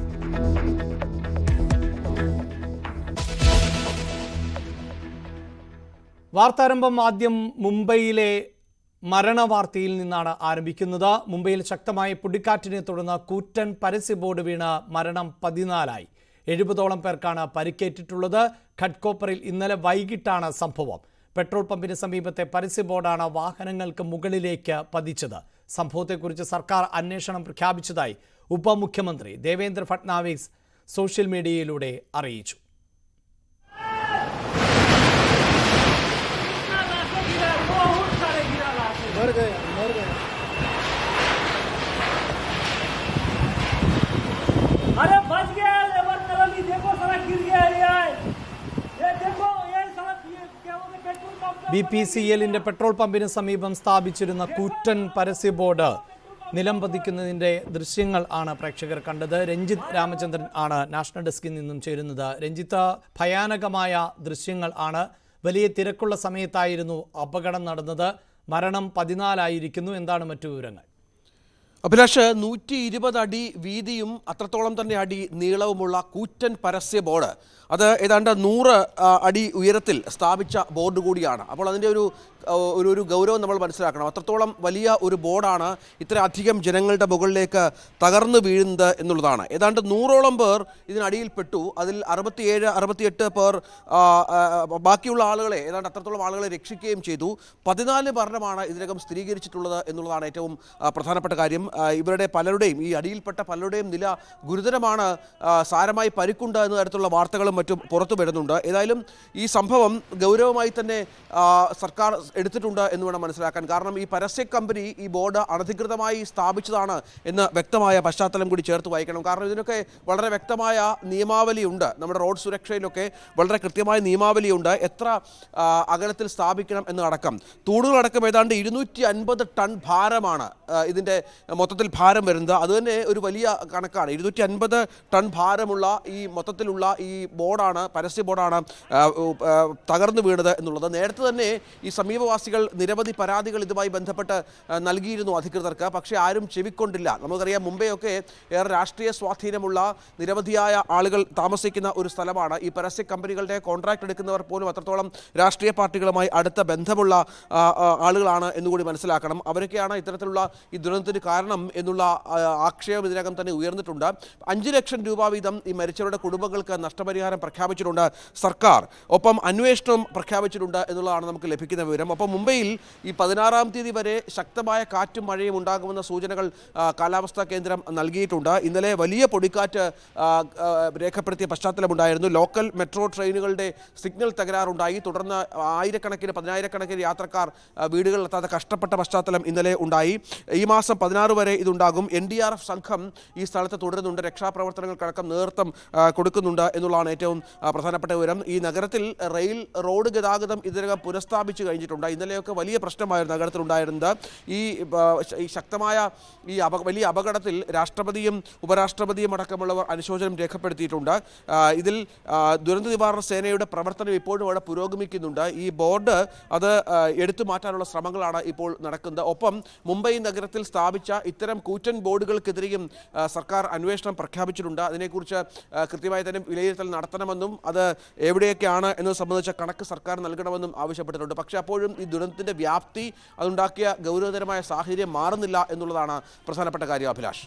വാർത്താരംഭം ആദ്യം മുംബൈയിലെ മരണവാർത്തയിൽ നിന്നാണ് ആരംഭിക്കുന്നത്. മുംബൈയിൽ ശക്തമായ പൊടിക്കാറ്റിനെ തുടർന്ന് കൂറ്റൻ പരസ്യ ബോർഡ് വീണ് മരണം 14ആയി. 70ഓളം പേർക്കാണ് പരിക്കേറ്റിട്ടുള്ളത്. ഘട്കോപ്പറിൽ ഇന്നലെ വൈകിട്ടാണ് സംഭവം. പെട്രോൾ പമ്പിന് സമീപത്തെ പരസ്യ ബോർഡാണ് വാഹനങ്ങൾക്ക് മുകളിലേക്ക് പതിച്ചത്. സംഭവത്തെക്കുറിച്ച് സർക്കാർ അന്വേഷണം പ്രഖ്യാപിച്ചതായി ഉപമുഖ്യമന്ത്രി ദേവേന്ദ്ര ഫട്നാവിസ് സോഷ്യൽ മീഡിയയിലൂടെ അറിയിച്ചു. BPCLന്റെ പെട്രോൾ പമ്പിന് സമീപം സ്ഥാപിച്ചിരുന്ന കൂറ്റൻ പരസ്യ ബോർഡ് നിലംപതിക്കുന്നതിന്റെ ദൃശ്യങ്ങൾ ആണ് പ്രേക്ഷകർ കണ്ടത്. രഞ്ജിത്ത് രാമചന്ദ്രൻ ആണ് നാഷണൽ ഡെസ്കിൽ നിന്നും ചേരുന്നത്. രഞ്ജിത്ത്, ഭയാനകമായ ദൃശ്യങ്ങൾ ആണ്. വലിയ തിരക്കുള്ള സമയത്തായിരുന്നു അപകടം നടന്നത്. മരണം 14 ആയിരിക്കുന്നു. എന്താണ് മറ്റു വിവരങ്ങൾ? അഭിലാഷ് 120 അടി വീതിയും അത്രത്തോളം തന്നെ അടി നീളവുമുള്ള കൂറ്റൻ പരസ്യ ബോർഡ് അത് ഏതാണ്ട് 100 അടി ഉയരത്തിൽ സ്ഥാപിച്ച ബോർഡ് കൂടിയാണ്. അപ്പോൾ അതിൻ്റെ ഒരു ഗൗരവം നമ്മൾ മനസ്സിലാക്കണം. അത്രത്തോളം വലിയ ഒരു ബോർഡാണ് ഇത്ര അധികം ജനങ്ങളുടെ മുകളിലേക്ക് തകർന്നു വീഴുന്നത് എന്നുള്ളതാണ്. ഏതാണ്ട് 100ഓളം പേർ ഇതിനടിയിൽപ്പെട്ടു. അതിൽ 67-68 പേർ ബാക്കിയുള്ള ആളുകളെ ഏതാണ്ട് അത്രത്തോളം ആളുകളെ രക്ഷിക്കുകയും ചെയ്തു. 14 മരണമാണ് ഇതിനകം സ്ഥിരീകരിച്ചിട്ടുള്ളത് എന്നുള്ളതാണ് ഏറ്റവും പ്രധാനപ്പെട്ട കാര്യം. ഇവരുടെ പലരുടെയും ഈ അടിയിൽപ്പെട്ട പലരുടെയും നില ഗുരുതരമാണ്, സാരമായി പരിക്കുണ്ട് എന്ന തരത്തിലുള്ള വാർത്തകളും മറ്റും പുറത്തു വരുന്നുണ്ട്. ഏതായാലും ഈ സംഭവം ഗൗരവമായി തന്നെ സർക്കാർ എടുത്തിട്ടുണ്ട് എന്ന് വേണം മനസ്സിലാക്കാൻ. കാരണം ഈ പരസ്യ കമ്പനി ഈ ബോർഡ് അനധികൃതമായി സ്ഥാപിച്ചതാണ് എന്ന് വ്യക്തമായ പശ്ചാത്തലം കൂടി ചേർത്ത് വായിക്കണം. കാരണം ഇതിനൊക്കെ വളരെ വ്യക്തമായ നിയമാവലിയുണ്ട്. നമ്മുടെ റോഡ് സുരക്ഷയിലൊക്കെ വളരെ കൃത്യമായ നിയമാവലിയുണ്ട്. എത്ര അകലത്തിൽ സ്ഥാപിക്കണം എന്നടക്കം. തൂണുകളടക്കം ഏതാണ്ട് 250 ടൺ ഭാരമാണ് ഇതിൻ്റെ മൊത്തത്തിൽ ഭാരം വരുന്നത്. അതുതന്നെ ഒരു വലിയ കണക്കാണ്. 250 ടൺ ഭാരമുള്ള ഈ മൊത്തത്തിലുള്ള ഈ ബോർഡാണ്, പരസ്യ ബോർഡാണ് തകർന്നു വീണത് എന്നുള്ളത്. നേരത്തെ തന്നെ ഈ സമീപവാസികൾ നിരവധി പരാതികൾ ഇതുമായി ബന്ധപ്പെട്ട് നൽകിയിരുന്നു അധികൃതർക്ക്. പക്ഷേ ആരും ചെവിക്കൊണ്ടില്ല. നമുക്കറിയാം, മുംബൈയൊക്കെ ഏറെ രാഷ്ട്രീയ സ്വാധീനമുള്ള നിരവധിയായ ആളുകൾ താമസിക്കുന്ന ഒരു സ്ഥലമാണ്. ഈ പരസ്യ കമ്പനികളുടെ കോൺട്രാക്ട് എടുക്കുന്നവർ പോലും അത്രത്തോളം രാഷ്ട്രീയ പാർട്ടികളുമായി അടുത്ത ബന്ധമുള്ള ആളുകളാണ് എന്നുകൂടി മനസ്സിലാക്കണം. അവരൊക്കെയാണ് ഇത്തരത്തിലുള്ള ഈ ദുരന്തത്തിന് കാരണം എന്നുള്ള ആക്ഷേപം ഇതിനകം തന്നെ ഉയർന്നിട്ടുണ്ട്. 5 ലക്ഷം രൂപ വീതം ഈ മരിച്ചവരുടെ കുടുംബങ്ങൾക്ക് നഷ്ടപരിഹാരം പ്രഖ്യാപിച്ചിട്ടുണ്ട് സർക്കാർ. ഒപ്പം അന്വേഷണം പ്രഖ്യാപിച്ചിട്ടുണ്ട് എന്നുള്ളതാണ് നമുക്ക് ലഭിക്കുന്ന വിവരം. ഒപ്പം മുംബൈയിൽ ഈ 16-ാം തീയതി വരെ ശക്തമായ കാറ്റും മഴയും ഉണ്ടാകുമെന്ന സൂചനകൾ കാലാവസ്ഥാ കേന്ദ്രം നൽകിയിട്ടുണ്ട്. ഇന്നലെ വലിയ പൊടിക്കാറ്റ് രേഖപ്പെടുത്തിയ പശ്ചാത്തലമുണ്ടായിരുന്നു. ലോക്കൽ മെട്രോ ട്രെയിനുകളുടെ സിഗ്നൽ തകരാറുണ്ടായി. തുടർന്ന് പതിനായിരക്കണക്കിന് യാത്രക്കാർ വീടുകളിലെത്താതെ കഷ്ടപ്പെട്ട പശ്ചാത്തലം ഇന്നലെ ഉണ്ടായി. ഈ മാസം 16 വരെ ഇതുണ്ടാകും. NDRF സംഘം ഈ സ്ഥലത്ത് തുടരുന്നുണ്ട്. രക്ഷാപ്രവർത്തനങ്ങൾക്കടക്കം നേതൃത്വം കൊടുക്കുന്നുണ്ട് എന്നുള്ളതാണ് ഏറ്റവും പ്രധാനപ്പെട്ട വിവരം. ഈ നഗരത്തിൽ റോഡ് ഗതാഗതം ഇതിനകം പുനഃസ്ഥാപിച്ചു കഴിഞ്ഞിട്ടുണ്ട്. ഇന്നലെയൊക്കെ വലിയ പ്രശ്നമായിരുന്നു നഗരത്തിലുണ്ടായിരുന്നത്. ഈ ശക്തമായ ഈ വലിയ അപകടത്തിൽ രാഷ്ട്രപതിയും ഉപരാഷ്ട്രപതിയും അടക്കമുള്ളവർ അനുശോചനം രേഖപ്പെടുത്തിയിട്ടുണ്ട്. ഇതിൽ ദുരന്ത നിവാരണ സേനയുടെ പ്രവർത്തനം ഇപ്പോഴും അവിടെ പുരോഗമിക്കുന്നുണ്ട്. ഈ ബോർഡ് അത് എടുത്തു മാറ്റാനുള്ള ശ്രമങ്ങളാണ് ഇപ്പോൾ നടക്കുന്നത്. ഒപ്പം മുംബൈ നഗരത്തിൽ സ്ഥാപിച്ച ഇത്തരം കൂറ്റൻ ബോർഡുകൾക്കെതിരെയും സർക്കാർ അന്വേഷണം പ്രഖ്യാപിച്ചിട്ടുണ്ട്. അതിനെക്കുറിച്ച് കൃത്യമായി തന്നെ വിലയിരുത്തൽ നടത്തണമെന്നും അത് എവിടെയൊക്കെയാണ് എന്നത് സംബന്ധിച്ച കണക്ക് സർക്കാർ നൽകണമെന്നും ആവശ്യപ്പെട്ടിട്ടുണ്ട്. പക്ഷേ അപ്പോഴും ഈ ദുരന്തത്തിൻ്റെ വ്യാപ്തി അതുണ്ടാക്കിയ ഗൗരവതരമായ സാഹചര്യം മാറുന്നില്ല എന്നുള്ളതാണ് പ്രധാനപ്പെട്ട കാര്യം. അഭിലാഷ്,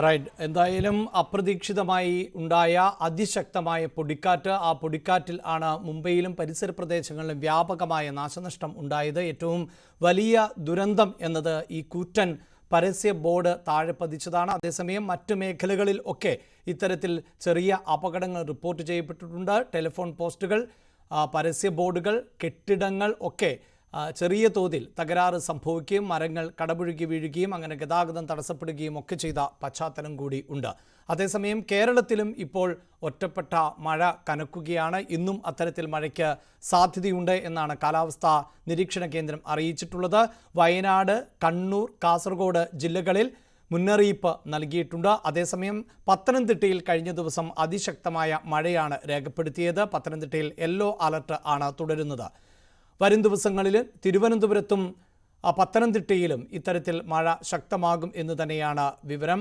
റൈറ്റ്. എന്തായാലും അപ്രതീക്ഷിതമായി ഉണ്ടായ അതിശക്തമായ പൊടിക്കാറ്റ്, ആ പൊടിക്കാറ്റിൽ ആണ് മുംബൈയിലും പരിസര പ്രദേശങ്ങളിലും വ്യാപകമായ നാശനഷ്ടം ഉണ്ടായത്. ഏറ്റവും വലിയ ദുരന്തം എന്നത് ഈ കൂറ്റൻ പരസ്യ ബോർഡ് താഴെ പതിച്ചതാണ്. അതേസമയം മറ്റ് മേഖലകളിൽ ഒക്കെ ഇത്തരത്തിൽ ചെറിയ അപകടങ്ങൾ റിപ്പോർട്ട് ചെയ്യപ്പെട്ടിട്ടുണ്ട്. ടെലിഫോൺ പോസ്റ്റുകൾ, പരസ്യ ബോർഡുകൾ, കെട്ടിടങ്ങൾ ഒക്കെ ചെറിയ തോതിൽ തകരാറ് സംഭവിക്കുകയും മരങ്ങൾ കടപുഴുകി വീഴുകയും അങ്ങനെ ഗതാഗതം തടസ്സപ്പെടുകയും ഒക്കെ ചെയ്ത പശ്ചാത്തലം കൂടി ഉണ്ട്. അതേസമയം കേരളത്തിലും ഇപ്പോൾ ഒറ്റപ്പെട്ട മഴ കനക്കുകയാണ്. ഇന്നും അത്തരത്തിൽ മഴയ്ക്ക് സാധ്യതയുണ്ട് എന്നാണ് കാലാവസ്ഥാ നിരീക്ഷണ കേന്ദ്രം അറിയിച്ചിട്ടുള്ളത്. വയനാട്, കണ്ണൂർ, കാസർഗോഡ് ജില്ലകളിൽ മുന്നറിയിപ്പ് നൽകിയിട്ടുണ്ട്. അതേസമയം പത്തനംതിട്ടയിൽ കഴിഞ്ഞ ദിവസം അതിശക്തമായ മഴയാണ് രേഖപ്പെടുത്തിയത്. പത്തനംതിട്ടയിൽ യെല്ലോ അലർട്ട് ആണ് തുടരുന്നത്. വരും ദിവസങ്ങളിൽ തിരുവനന്തപുരത്തും പത്തനംതിട്ടയിലും ഇത്തരത്തിൽ മഴ ശക്തമാകും എന്ന് തന്നെയാണ് വിവരം.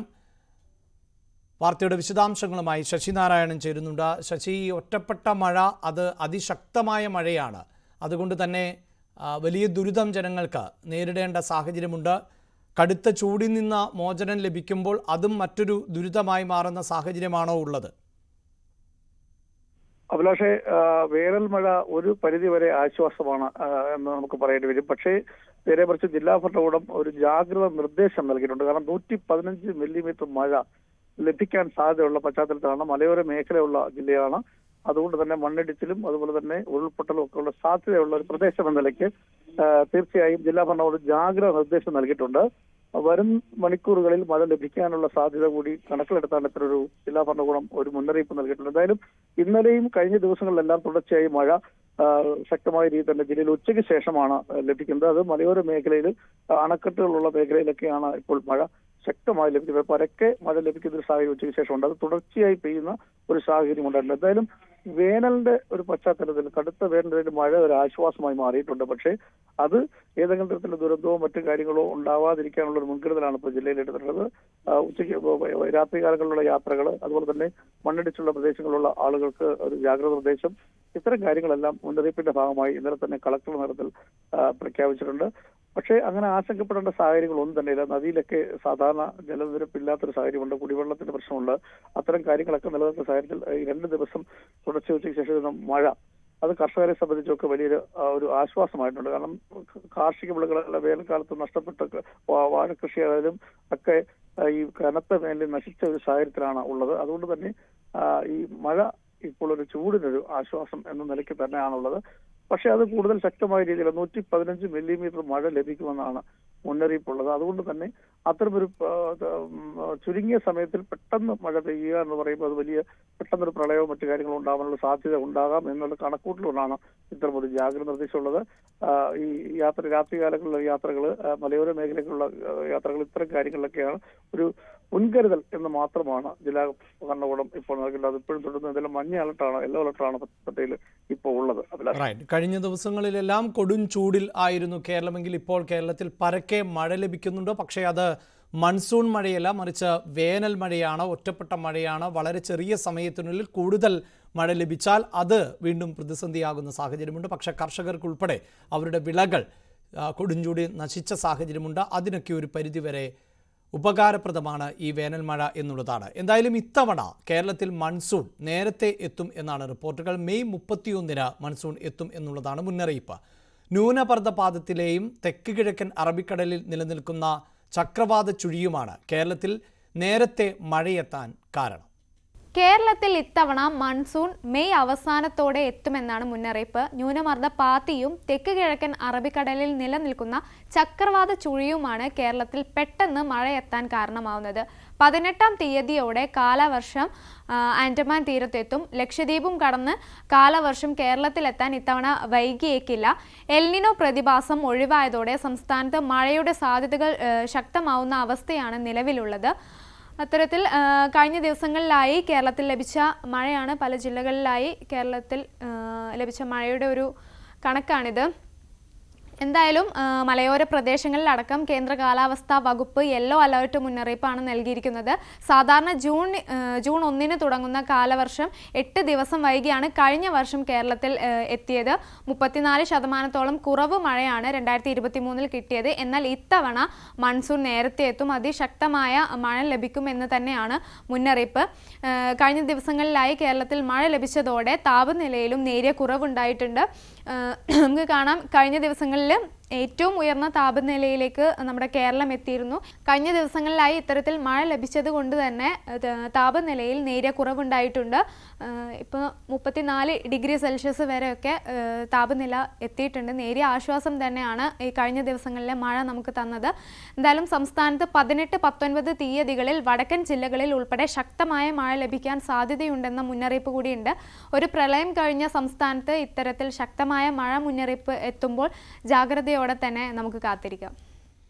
വാർത്തയുടെ വിശദാംശങ്ങളുമായി ശശിനാരായണൻ ചേരുന്നുണ്ട്. ശശി, ഒറ്റപ്പെട്ട മഴ അത് അതിശക്തമായ മഴയാണ്. അതുകൊണ്ട് തന്നെ വലിയ ദുരിതം ജനങ്ങൾക്ക് നേരിടേണ്ട സാഹചര്യമുണ്ട്. കടുത്ത ചൂടിൽ നിന്ന് മോചനം ലഭിക്കുമ്പോൾ അതും മറ്റൊരു ദുരിതമായി മാറുന്ന സാഹചര്യമാണോ ഉള്ളത്? അഭിലാഷേ, വേനൽ മഴ ഒരു പരിധി വരെ ആശ്വാസമാണ് എന്ന് നമുക്ക് പറയേണ്ടി വരും. പക്ഷേ നേരെമറിച്ച് ജില്ലാ ഭരണകൂടം ഒരു ജാഗ്രത നിർദ്ദേശം നൽകിയിട്ടുണ്ട്. കാരണം 115 മില്ലിമീറ്റർ മഴ ലഭിക്കാൻ സാധ്യതയുള്ള പശ്ചാത്തലത്തിലാണ്. മലയോര മേഖലയുള്ള ജില്ലയാണ്. അതുകൊണ്ട് തന്നെ മണ്ണിടിച്ചിലും അതുപോലെ തന്നെ ഉരുൾപൊട്ടലും ഒക്കെ ഉള്ള സാധ്യതയുള്ള ഒരു പ്രദേശം എന്ന നിലയ്ക്ക് തീർച്ചയായും ജില്ലാ ഭരണകൂടം ജാഗ്രത നിർദ്ദേശം നൽകിയിട്ടുണ്ട്. വരും മണിക്കൂറുകളിൽ മഴ ലഭിക്കാനുള്ള സാധ്യത കൂടി കണക്കിലെടുത്താണ് ഇത്തരൊരു ജില്ലാ ഭരണകൂടം ഒരു മുന്നറിയിപ്പ് നൽകിയിട്ടുണ്ട്. എന്തായാലും ഇന്നലെയും കഴിഞ്ഞ ദിവസങ്ങളിലെല്ലാം തുടർച്ചയായി മഴ ശക്തമായ രീതിയിൽ തന്നെ ജില്ലയിൽ ഉച്ചയ്ക്ക് ശേഷമാണ് ലഭിക്കുന്നത്. അത് മലയോര മേഖലയിൽ അണക്കെട്ടുകളുള്ള മേഖലയിലൊക്കെയാണ് ഇപ്പോൾ മഴ ശക്തമായി ലഭിക്കുന്നത്. പരക്കെ മഴ ലഭിക്കുന്ന ഒരു സാഹചര്യം ഉച്ചയ്ക്ക് ശേഷമുണ്ട്. അത് തുടർച്ചയായി പെയ്യുന്ന ഒരു സാഹചര്യം ഉണ്ടായിട്ടുണ്ട്. എന്തായാലും വേനലിന്റെ ഒരു പശ്ചാത്തലത്തിൽ കടുത്ത വേനലിന്റെ മഴ ഒരു ആശ്വാസമായി മാറിയിട്ടുണ്ട്. പക്ഷേ അത് ഏതെങ്കിലും തരത്തിലുള്ള ദുരന്തമോ മറ്റു കാര്യങ്ങളോ ഉണ്ടാവാതിരിക്കാനുള്ള ഒരു മുൻകരുതലാണ് ഇപ്പോൾ ജില്ലയിൽ എടുത്തിട്ടുള്ളത്. ഉച്ചയ്ക്ക് രാത്രികാലങ്ങളിലുള്ള യാത്രകൾ, അതുപോലെ തന്നെ മണ്ണിടിച്ചുള്ള പ്രദേശങ്ങളിലുള്ള ആളുകൾക്ക് ഒരു ജാഗ്രത നിർദ്ദേശം, ഇത്തരം കാര്യങ്ങളെല്ലാം മുന്നറിയിപ്പിന്റെ ഭാഗമായി ഇന്നലെ തന്നെ കളക്ടർ നേതൃത്വത്തിൽ പ്രഖ്യാപിച്ചിട്ടുണ്ട്. പക്ഷേ അങ്ങനെ ആശങ്കപ്പെടേണ്ട സാഹചര്യങ്ങളൊന്നും തന്നെയില്ല. നദിയിലൊക്കെ സാധാരണ ജലനിരപ്പില്ലാത്തൊരു സാഹചര്യമുണ്ട്, കുടിവെള്ളത്തിന്റെ പ്രശ്നമുണ്ട്. അത്തരം കാര്യങ്ങളൊക്കെ നിലനിൽക്കുന്ന സാഹചര്യത്തിൽ ഈ 2 ദിവസം ഉച്ചയ്ക്ക് ശേഷം മഴ അത് കർഷകരെ സംബന്ധിച്ചൊക്കെ വലിയൊരു ഒരു ആശ്വാസമായിട്ടുണ്ട്. കാരണം കാർഷിക വിളകളെല്ലാം വേനൽക്കാലത്ത് നഷ്ടപ്പെട്ട വാഴകൃഷിയായാലും ഒക്കെ ഈ കനത്ത വേനലിൽ നശിച്ച ഒരു സാഹചര്യത്തിലാണ് ഉള്ളത്. അതുകൊണ്ട് തന്നെ ഈ മഴ ഇപ്പോൾ ഒരു ചൂടിനൊരു ആശ്വാസം എന്ന നിലയ്ക്ക് തന്നെയാണുള്ളത്. പക്ഷെ അത് കൂടുതൽ ശക്തമായ രീതിയിൽ 115 മില്ലിമീറ്റർ മഴ ലഭിക്കുമെന്നാണ് മുന്നറിയിപ്പുള്ളത്. അതുകൊണ്ട് തന്നെ അത്തരമൊരു ചുരുങ്ങിയ സമയത്തിൽ പെട്ടെന്ന് മഴ പെയ്യുക എന്ന് പറയുമ്പോൾ അത് വലിയ പെട്ടെന്നൊരു പ്രളയവും മറ്റു കാര്യങ്ങളും ഉണ്ടാകാനുള്ള സാധ്യത ഉണ്ടാകാം എന്നുള്ള കണക്കൂട്ടലുകൊണ്ടാണ് ഇത്തരമൊരു ജാഗ്രത നിർദ്ദേശമുള്ളത്. ഈ രാത്രികാലങ്ങളിലുള്ള യാത്രകൾ, മലയോര മേഖലകളിലുള്ള യാത്രകൾ, ഇത്തരം കാര്യങ്ങളിലൊക്കെയാണ് ഒരു മുൻകരുതൽ എന്ന് മാത്രമാണ് ജില്ലാ ഭരണകൂടം ഇപ്പോൾ നൽകുന്നത്. അത് ഇപ്പോഴും തുടർന്ന് എന്തെങ്കിലും മഞ്ഞ അലർട്ടാണ്, യെല്ലോ അലർട്ടാണ് പത്തനംതിട്ടയിൽ ഇപ്പോൾ ഉള്ളത്. കഴിഞ്ഞ ദിവസങ്ങളിലെല്ലാം കൊടും ചൂടിൽ ആയിരുന്നു കേരളമെങ്കിൽ ഇപ്പോൾ കേരളത്തിൽ പരക്കെ മഴ ലഭിക്കുന്നുണ്ട്. പക്ഷേ അത് മൺസൂൺ മഴയല്ല, മറിച്ച് വേനൽ മഴയാണ്, ഒറ്റപ്പെട്ട മഴയാണ്. വളരെ ചെറിയ സമയത്തിനുള്ളിൽ കൂടുതൽ മഴ ലഭിച്ചാൽ അത് വീണ്ടും പ്രതിസന്ധിയാകുന്ന സാഹചര്യമുണ്ട്. പക്ഷേ കർഷകർക്കുൾപ്പെടെ അവരുടെ വിളകൾ കൊടുംചൂടിൽ നശിച്ച സാഹചര്യമുണ്ട്. അതിനൊക്കെ ഒരു പരിധിവരെ ഉപകാരപ്രദമാണ് ഈ വേനൽ മഴ എന്നുള്ളതാണ്. എന്തായാലും ഇത്തവണ കേരളത്തിൽ മൺസൂൺ നേരത്തെ എത്തും എന്നാണ് റിപ്പോർട്ടുകൾ. മെയ് 31 മൺസൂൺ എത്തും എന്നുള്ളതാണ് മുന്നറിയിപ്പ്. ന്യൂനപർദ്ദപാതത്തിലെയും തെക്ക് കിഴക്കൻ അറബിക്കടലിൽ നിലനിൽക്കുന്ന ചക്രവാത ചുഴിയുമാണ് കേരളത്തിൽ നേരത്തെ മഴയെത്താൻ കാരണം. കേരളത്തിൽ ഇത്തവണ മൺസൂൺ മെയ് അവസാനത്തോടെ എത്തുമെന്നാണ് മുന്നറിയിപ്പ്. ന്യൂനമർദ്ദ പാത്തിയും തെക്ക് കിഴക്കൻ അറബിക്കടലിൽ നിലനിൽക്കുന്ന ചക്രവാത ചുഴിയുമാണ് കേരളത്തിൽ പെട്ടെന്ന് മഴയെത്താൻ കാരണമാവുന്നത്. 18-ാം തീയതിയോടെ കാലവർഷം ആൻഡമാൻ തീരത്തെത്തും. ലക്ഷദ്വീപും കടന്ന് കാലവർഷം കേരളത്തിലെത്താൻ ഇത്തവണ വൈകിയേക്കില്ല. എൽനിനോ പ്രതിഭാസം ഒഴിവായതോടെ സംസ്ഥാനത്ത് മഴയുടെ സാധ്യതകൾ ശക്തമാവുന്ന അവസ്ഥയാണ് നിലവിലുള്ളത്. അത്തരത്തിൽ കഴിഞ്ഞ ദിവസങ്ങളിലായി കേരളത്തിൽ ലഭിച്ച മഴയാണ്, പല ജില്ലകളിലായി കേരളത്തിൽ ലഭിച്ച മഴയുടെ ഒരു കണക്കാണിത്. എന്തായാലും മലയോര പ്രദേശങ്ങളിലടക്കം കേന്ദ്ര കാലാവസ്ഥാ വകുപ്പ് യെല്ലോ അലേർട്ട് മുന്നറിയിപ്പാണ് നൽകിയിരിക്കുന്നത്. സാധാരണ ജൂൺ 1 തുടങ്ങുന്ന കാലവർഷം 8 ദിവസം വൈകിയാണ് കഴിഞ്ഞ വർഷം കേരളത്തിൽ എത്തിയത്. 34% കുറവ് മഴയാണ് 2023 കിട്ടിയത്. എന്നാൽ ഇത്തവണ മൺസൂൺ നേരത്തെ എത്തും, അതിശക്തമായ മഴ ലഭിക്കുമെന്ന് തന്നെയാണ് മുന്നറിയിപ്പ്. കഴിഞ്ഞ ദിവസങ്ങളിലായി കേരളത്തിൽ മഴ ലഭിച്ചതോടെ താപനിലയിലും നേരിയ കുറവുണ്ടായിട്ടുണ്ട്. നമുക്ക് കാണാം, കഴിഞ്ഞ ദിവസങ്ങളിൽ ഏറ്റവും ഉയർന്ന താപനിലയിലേക്ക് നമ്മുടെ കേരളം എത്തിയിരുന്നു. കഴിഞ്ഞ ദിവസങ്ങളിലായി ഇത്തരത്തിൽ മഴ ലഭിച്ചത് കൊണ്ട് തന്നെ താപനിലയിൽ നേരിയ കുറവുണ്ടായിട്ടുണ്ട്. ഇപ്പോൾ 34 ഡിഗ്രി സെൽഷ്യസ് വരെയൊക്കെ താപനില എത്തിയിട്ടുണ്ട്. നേരിയ ആശ്വാസം തന്നെയാണ് ഈ കഴിഞ്ഞ ദിവസങ്ങളിലെ മഴ നമുക്ക് തന്നത്. എന്തായാലും സംസ്ഥാനത്ത് 18, 19 തീയതികളിൽ വടക്കൻ ജില്ലകളിൽ ഉൾപ്പെടെ ശക്തമായ മഴ ലഭിക്കാൻ സാധ്യതയുണ്ടെന്ന മുന്നറിയിപ്പ് കൂടിയുണ്ട്. ഒരു പ്രളയം കഴിഞ്ഞ സംസ്ഥാനത്ത് ഇത്തരത്തിൽ ശക്തമായ മഴ മുന്നറിയിപ്പ് എത്തുമ്പോൾ ജാഗ്രതയോടെ തന്നെ നമുക്ക് കാത്തിരിക്കാം.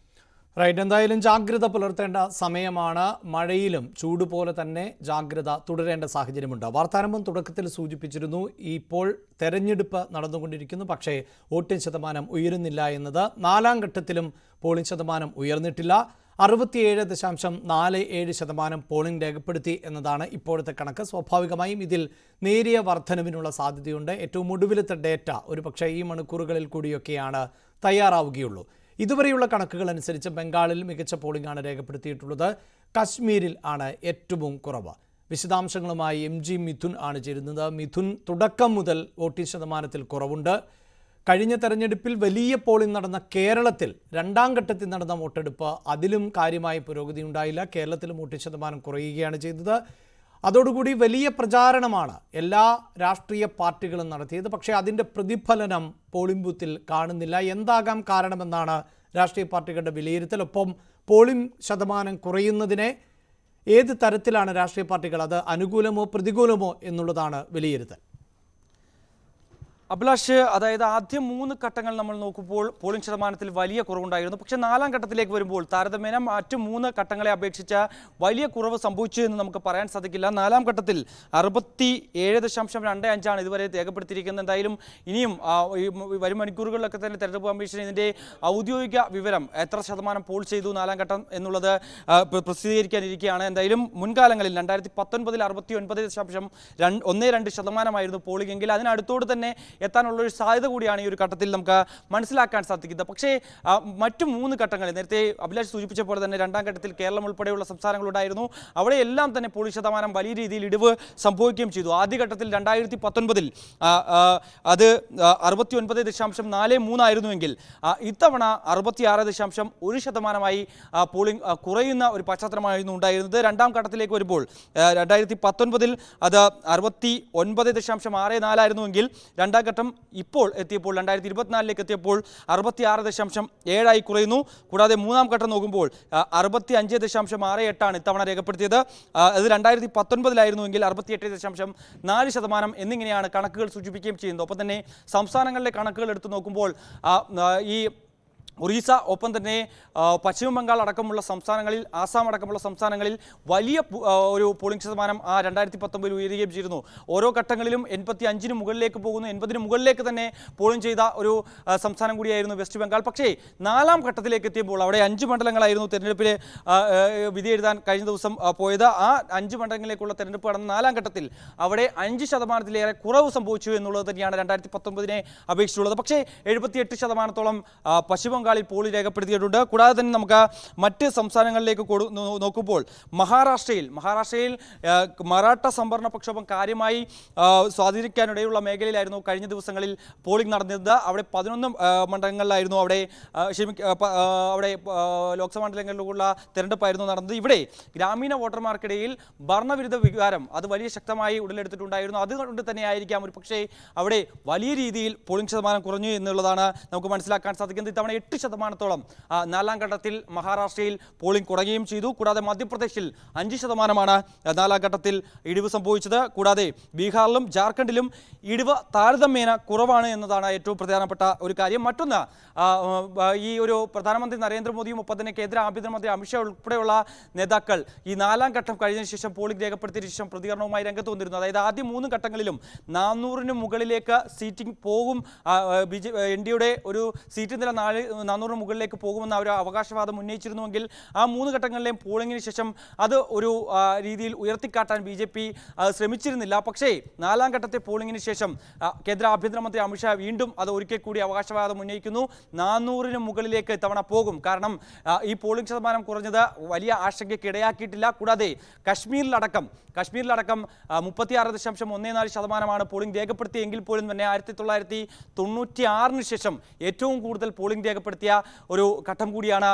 റൈറ്റ്, എന്തായാലും ജാഗ്രത പുലർത്തേണ്ട സമയമാണ്. മഴയിലും ചൂട് പോലെ തന്നെ ജാഗ്രത തുടരേണ്ട സാഹചര്യമുണ്ട്. വാർത്താരംഭം തുടക്കത്തിൽ സൂചിപ്പിച്ചിരുന്നു, ഇപ്പോൾ തെരഞ്ഞെടുപ്പ് നടന്നുകൊണ്ടിരിക്കുന്നു, പക്ഷേ വോട്ടിംഗ് ശതമാനം ഉയരുന്നില്ല എന്നത്. 4ാം ഘട്ടത്തിലും പോളിംഗ് ശതമാനം ഉയർന്നിട്ടില്ല. 67.47% പോളിംഗ് രേഖപ്പെടുത്തി എന്നതാണ് ഇപ്പോഴത്തെ കണക്ക്. സ്വാഭാവികമായും ഇതിൽ നേരിയ വർധനവിനുള്ള സാധ്യതയുണ്ട്. ഏറ്റവും ഒടുവിലത്തെ ഡേറ്റ ഒരു പക്ഷേ ഈ മണിക്കൂറുകളിൽ കൂടിയൊക്കെയാണ് തയ്യാറാവുകയുള്ളൂ. ഇതുവരെയുള്ള കണക്കുകൾ അനുസരിച്ച് ബംഗാളിൽ മികച്ച പോളിംഗാണ് രേഖപ്പെടുത്തിയിട്ടുള്ളത്. കശ്മീരിൽ ആണ് ഏറ്റവും കുറവ്. വിശദാംശങ്ങളുമായി MG മിഥുൻ ആണ് ചേരുന്നത്. മിഥുൻ, തുടക്കം മുതൽ വോട്ടിംഗ് ശതമാനത്തിൽ കുറവുണ്ട്. കഴിഞ്ഞ തെരഞ്ഞെടുപ്പിൽ വലിയ പോളിംഗ് നടന്ന കേരളത്തിൽ 2ാം ഘട്ടത്തിൽ നടന്ന വോട്ടെടുപ്പ് അതിലും കാര്യമായ പുരോഗതി ഉണ്ടായില്ല. കേരളത്തിലും വോട്ടിംഗ് ശതമാനം കുറയുകയാണ് ചെയ്തത്. അതോടുകൂടി വലിയ പ്രചാരണമാണ് എല്ലാ രാഷ്ട്രീയ പാർട്ടികളും നടത്തിയത്. പക്ഷേ അതിൻ്റെ പ്രതിഫലനം പോളിംഗ് ബൂത്തിൽ കാണുന്നില്ല. എന്താകാം കാരണമെന്നാണ് രാഷ്ട്രീയ പാർട്ടികളുടെ വിലയിരുത്തൽ. ഒപ്പം പോളിംഗ് ശതമാനം കുറയുന്നതിനെ ഏത് തരത്തിലാണ് രാഷ്ട്രീയ പാർട്ടികൾ അത് അനുകൂലമോ പ്രതികൂലമോ എന്നുള്ളതാണ് വിലയിരുത്തൽ. അഭിലാഷ്, അതായത് ആദ്യം 3 ഘട്ടങ്ങൾ നമ്മൾ നോക്കുമ്പോൾ പോളിംഗ് ശതമാനത്തിൽ വലിയ കുറവുണ്ടായിരുന്നു. പക്ഷേ 4ാം ഘട്ടത്തിലേക്ക് വരുമ്പോൾ താരതമ്യേന മറ്റ് 3 ഘട്ടങ്ങളെ അപേക്ഷിച്ച് വലിയ കുറവ് സംഭവിച്ചു എന്ന് നമുക്ക് പറയാൻ സാധിക്കില്ല. 4ാം ഘട്ടത്തിൽ 67.25 ഇതുവരെ രേഖപ്പെടുത്തിയിരിക്കുന്നത്. എന്തായാലും ഇനിയും വരും മണിക്കൂറുകളിലൊക്കെ തന്നെ തെരഞ്ഞെടുപ്പ് കമ്മീഷൻ ഇതിൻ്റെ ഔദ്യോഗിക വിവരം എത്ര ശതമാനം പോൾ ചെയ്തു 4ാം ഘട്ടം എന്നുള്ളത് പ്രസിദ്ധീകരിക്കാനിരിക്കുകയാണ്. എന്തായാലും മുൻകാലങ്ങളിൽ 2019 69.12% പോളിംഗ് എങ്കിൽ അതിനടുത്തോട് തന്നെ എത്താനുള്ളൊരു സാധ്യത കൂടിയാണ് ഈ ഒരു ഘട്ടത്തിൽ നമുക്ക് മനസ്സിലാക്കാൻ സാധിക്കുന്നത്. പക്ഷേ മറ്റു 3 ഘട്ടങ്ങളിൽ നേരത്തെ അഭിലാഷ് സൂചിപ്പിച്ച പോലെ തന്നെ 2ാം ഘട്ടത്തിൽ കേരളം ഉൾപ്പെടെയുള്ള സംസ്ഥാനങ്ങളുണ്ടായിരുന്നു. അവിടെയെല്ലാം തന്നെ പോളിംഗ് ശതമാനം വലിയ രീതിയിൽ ഇടിവ് സംഭവിക്കുകയും ചെയ്തു. ആദ്യഘട്ടത്തിൽ 2019 അത് 69.43 ആയിരുന്നുവെങ്കിൽ ഇത്തവണ 66.1% പോളിംഗ് കുറയുന്ന ഒരു പശ്ചാത്തലമായിരുന്നു ഉണ്ടായിരുന്നത്. 2ാം ഘട്ടത്തിലേക്ക് വരുമ്പോൾ 2019 അത് 69.64 ആയിരുന്നുവെങ്കിൽ 2ാം ഘട്ടം ഇപ്പോൾ എത്തിയപ്പോൾ 2024 എത്തിയപ്പോൾ 66.7 കുറയുന്നു. കൂടാതെ 3ാം ഘട്ടം നോക്കുമ്പോൾ 65.68 ഇത്തവണ രേഖപ്പെടുത്തിയത്. അത് 2019 68.4% എന്നിങ്ങനെയാണ് കണക്കുകൾ സൂചിപ്പിക്കുകയും ചെയ്യുന്നത്. ഒപ്പം തന്നെ സംസ്ഥാനങ്ങളിലെ കണക്കുകൾ എടുത്തു നോക്കുമ്പോൾ ഈ ഒറീസ ഒപ്പം തന്നെ പശ്ചിമ ബംഗാൾ അടക്കമുള്ള സംസ്ഥാനങ്ങളിൽ, ആസാം അടക്കമുള്ള സംസ്ഥാനങ്ങളിൽ വലിയ ഒരു പോളിംഗ് ശതമാനം 2019 ഉയരുകയും ചെയ്തിരുന്നു. ഓരോ ഘട്ടങ്ങളിലും 85 മുകളിലേക്ക് പോകുന്നു, 80 മുകളിലേക്ക് തന്നെ പോളിംഗ് ചെയ്ത ഒരു സംസ്ഥാനം കൂടിയായിരുന്നു വെസ്റ്റ് ബംഗാൾ. പക്ഷേ 4ാം ഘട്ടത്തിലേക്ക് എത്തിയപ്പോൾ അവിടെ 5 മണ്ഡലങ്ങളായിരുന്നു തെരഞ്ഞെടുപ്പിൽ വിധി എഴുതാൻ കഴിഞ്ഞ ദിവസം പോയത്. ആ 5 മണ്ഡലങ്ങളിലേക്കുള്ള തെരഞ്ഞെടുപ്പ് നടന്ന 4ാം ഘട്ടത്തിൽ അവിടെ 5%-ലേറെ കുറവ് സംഭവിച്ചു എന്നുള്ളത് തന്നെയാണ് 2019 അപേക്ഷിച്ചുള്ളത്. പക്ഷേ 78%-ഓളം പശ്ചിമ ബംഗാളിൽ പോളിംഗ് രേഖപ്പെടുത്തിയിട്ടുണ്ട്. കൂടാതെ തന്നെ നമുക്ക് മറ്റ് സംസ്ഥാനങ്ങളിലേക്ക് നോക്കുമ്പോൾ മഹാരാഷ്ട്രയിൽ മറാഠ സംവരണ പ്രക്ഷോഭം കാര്യമായി സ്വാധീനിക്കാനിടയുള്ള മേഖലയിലായിരുന്നു കഴിഞ്ഞ ദിവസങ്ങളിൽ പോളിംഗ് നടന്നത്. അവിടെ 11 മണ്ഡലങ്ങളിലായിരുന്നു അവിടെ ലോക്സഭാ മണ്ഡലങ്ങളിലുള്ള തെരഞ്ഞെടുപ്പായിരുന്നു നടന്നത്. ഇവിടെ ഗ്രാമീണ വോട്ടർമാർക്കിടയിൽ ഭരണവിരുദ്ധ വികാരം അത് വലിയ ശക്തമായി ഉടലെടുത്തിട്ടുണ്ടായിരുന്നു. അതുകൊണ്ട് തന്നെയായിരിക്കാം ഒരു പക്ഷേ അവിടെ വലിയ രീതിയിൽ പോളിംഗ് ശതമാനം കുറഞ്ഞു എന്നുള്ളതാണ് നമുക്ക് മനസ്സിലാക്കാൻ സാധിക്കുന്നത്. ഇത്തവണ 8%-ഓളം 4ാം ഘട്ടത്തിൽ മഹാരാഷ്ട്രയിൽ പോളിംഗ് കുറയുകയും ചെയ്തു. കൂടാതെ മധ്യപ്രദേശിൽ 5%-ആണ് 4ാം ഘട്ടത്തിൽ ഇടിവ് സംഭവിച്ചത്. കൂടാതെ ബീഹാറിലും ജാർഖണ്ഡിലും ഇടിവ് താരതമ്യേന കുറവാണ് എന്നതാണ് ഏറ്റവും പ്രധാനപ്പെട്ട ഒരു കാര്യം. മറ്റൊന്ന്, ഈ ഒരു പ്രധാനമന്ത്രി നരേന്ദ്രമോദിയും ഒപ്പം തന്നെ കേന്ദ്ര ആഭ്യന്തരമന്ത്രി അമിത്ഷാ ഉൾപ്പെടെയുള്ള നേതാക്കൾ ഈ 4ാം ഘട്ടം കഴിഞ്ഞതിന് ശേഷം പോളിംഗ് രേഖപ്പെടുത്തിയതിനു ശേഷം പ്രതികരണവുമായി രംഗത്ത് വന്നിരുന്നു. അതായത് ആദ്യ 3 ഘട്ടങ്ങളിലും 400 മുകളിലേക്ക് സീറ്റിംഗ് പോകും, NDയുടെ ഒരു സീറ്റ് നില 400 മുകളിലേക്ക് പോകുമെന്ന് അവർ അവകാശവാദം ഉന്നയിച്ചിരുന്നുവെങ്കിൽ ആ 3 ഘട്ടങ്ങളിലെയും പോളിംഗിന് ശേഷം അത് ഒരു രീതിയിൽ ഉയർത്തിക്കാട്ടാൻ BJP ശ്രമിച്ചിരുന്നില്ല. പക്ഷേ 4ാം ഘട്ടത്തെ പോളിംഗിന് ശേഷം കേന്ദ്ര ആഭ്യന്തരമന്ത്രി അമിത്ഷാ വീണ്ടും അത് ഒരിക്കൽ കൂടി അവകാശവാദം ഉന്നയിക്കുന്നു. 400 മുകളിലേക്ക് ഇത്തവണ പോകും. കാരണം ഈ പോളിംഗ് ശതമാനം കുറഞ്ഞത് വലിയ ആശങ്കയ്ക്ക് ഇടയാക്കിയിട്ടില്ല. കൂടാതെ കശ്മീരിലടക്കം 36.14% പോളിംഗ് രേഖപ്പെടുത്തിയെങ്കിൽ പോലും തന്നെ 1996 ശേഷം ഏറ്റവും കൂടുതൽ പോളിംഗ് രേഖപ്പെടുത്തിയ ഒരു ഘട്ടം കൂടിയാണ്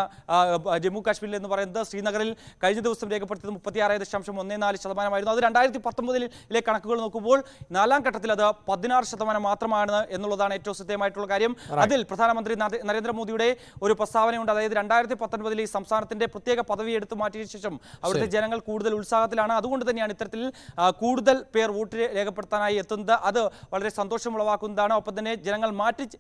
ജമ്മു കാശ്മീരിൽ എന്ന് പറയുന്നത്. ശ്രീനഗറിൽ കഴിഞ്ഞ ദിവസം രേഖപ്പെടുത്തിയത് 36.14% അത് 2019 കണക്കുകൾ നോക്കുമ്പോൾ 4ാം ഘട്ടത്തിൽ അത് 16% മാത്രമാണ് എന്നുള്ളതാണ് ഏറ്റവും ശ്രദ്ധേയമായിട്ടുള്ള കാര്യം. അതിൽ പ്രധാനമന്ത്രി നരേന്ദ്രമോദിയുടെ ഒരു പ്രസ്താവനയുണ്ട്. അതായത് 2019 ഈ സംസ്ഥാനത്തിന്റെ പ്രത്യേക പദവി എടുത്തു മാറ്റിയ ശേഷം അവിടുത്തെ ജനങ്ങൾ കൂടുതൽ ഉത്സാഹത്തിലാണ്. അതുകൊണ്ട് തന്നെയാണ് ഇത്തരത്തിൽ കൂടുതൽ പേർ വോട്ട് രേഖപ്പെടുത്താനായി എത്തുന്നത്. അത് വളരെ സന്തോഷമുളവാക്കുന്നതാണ്. ഒപ്പം തന്നെ ജനങ്ങൾ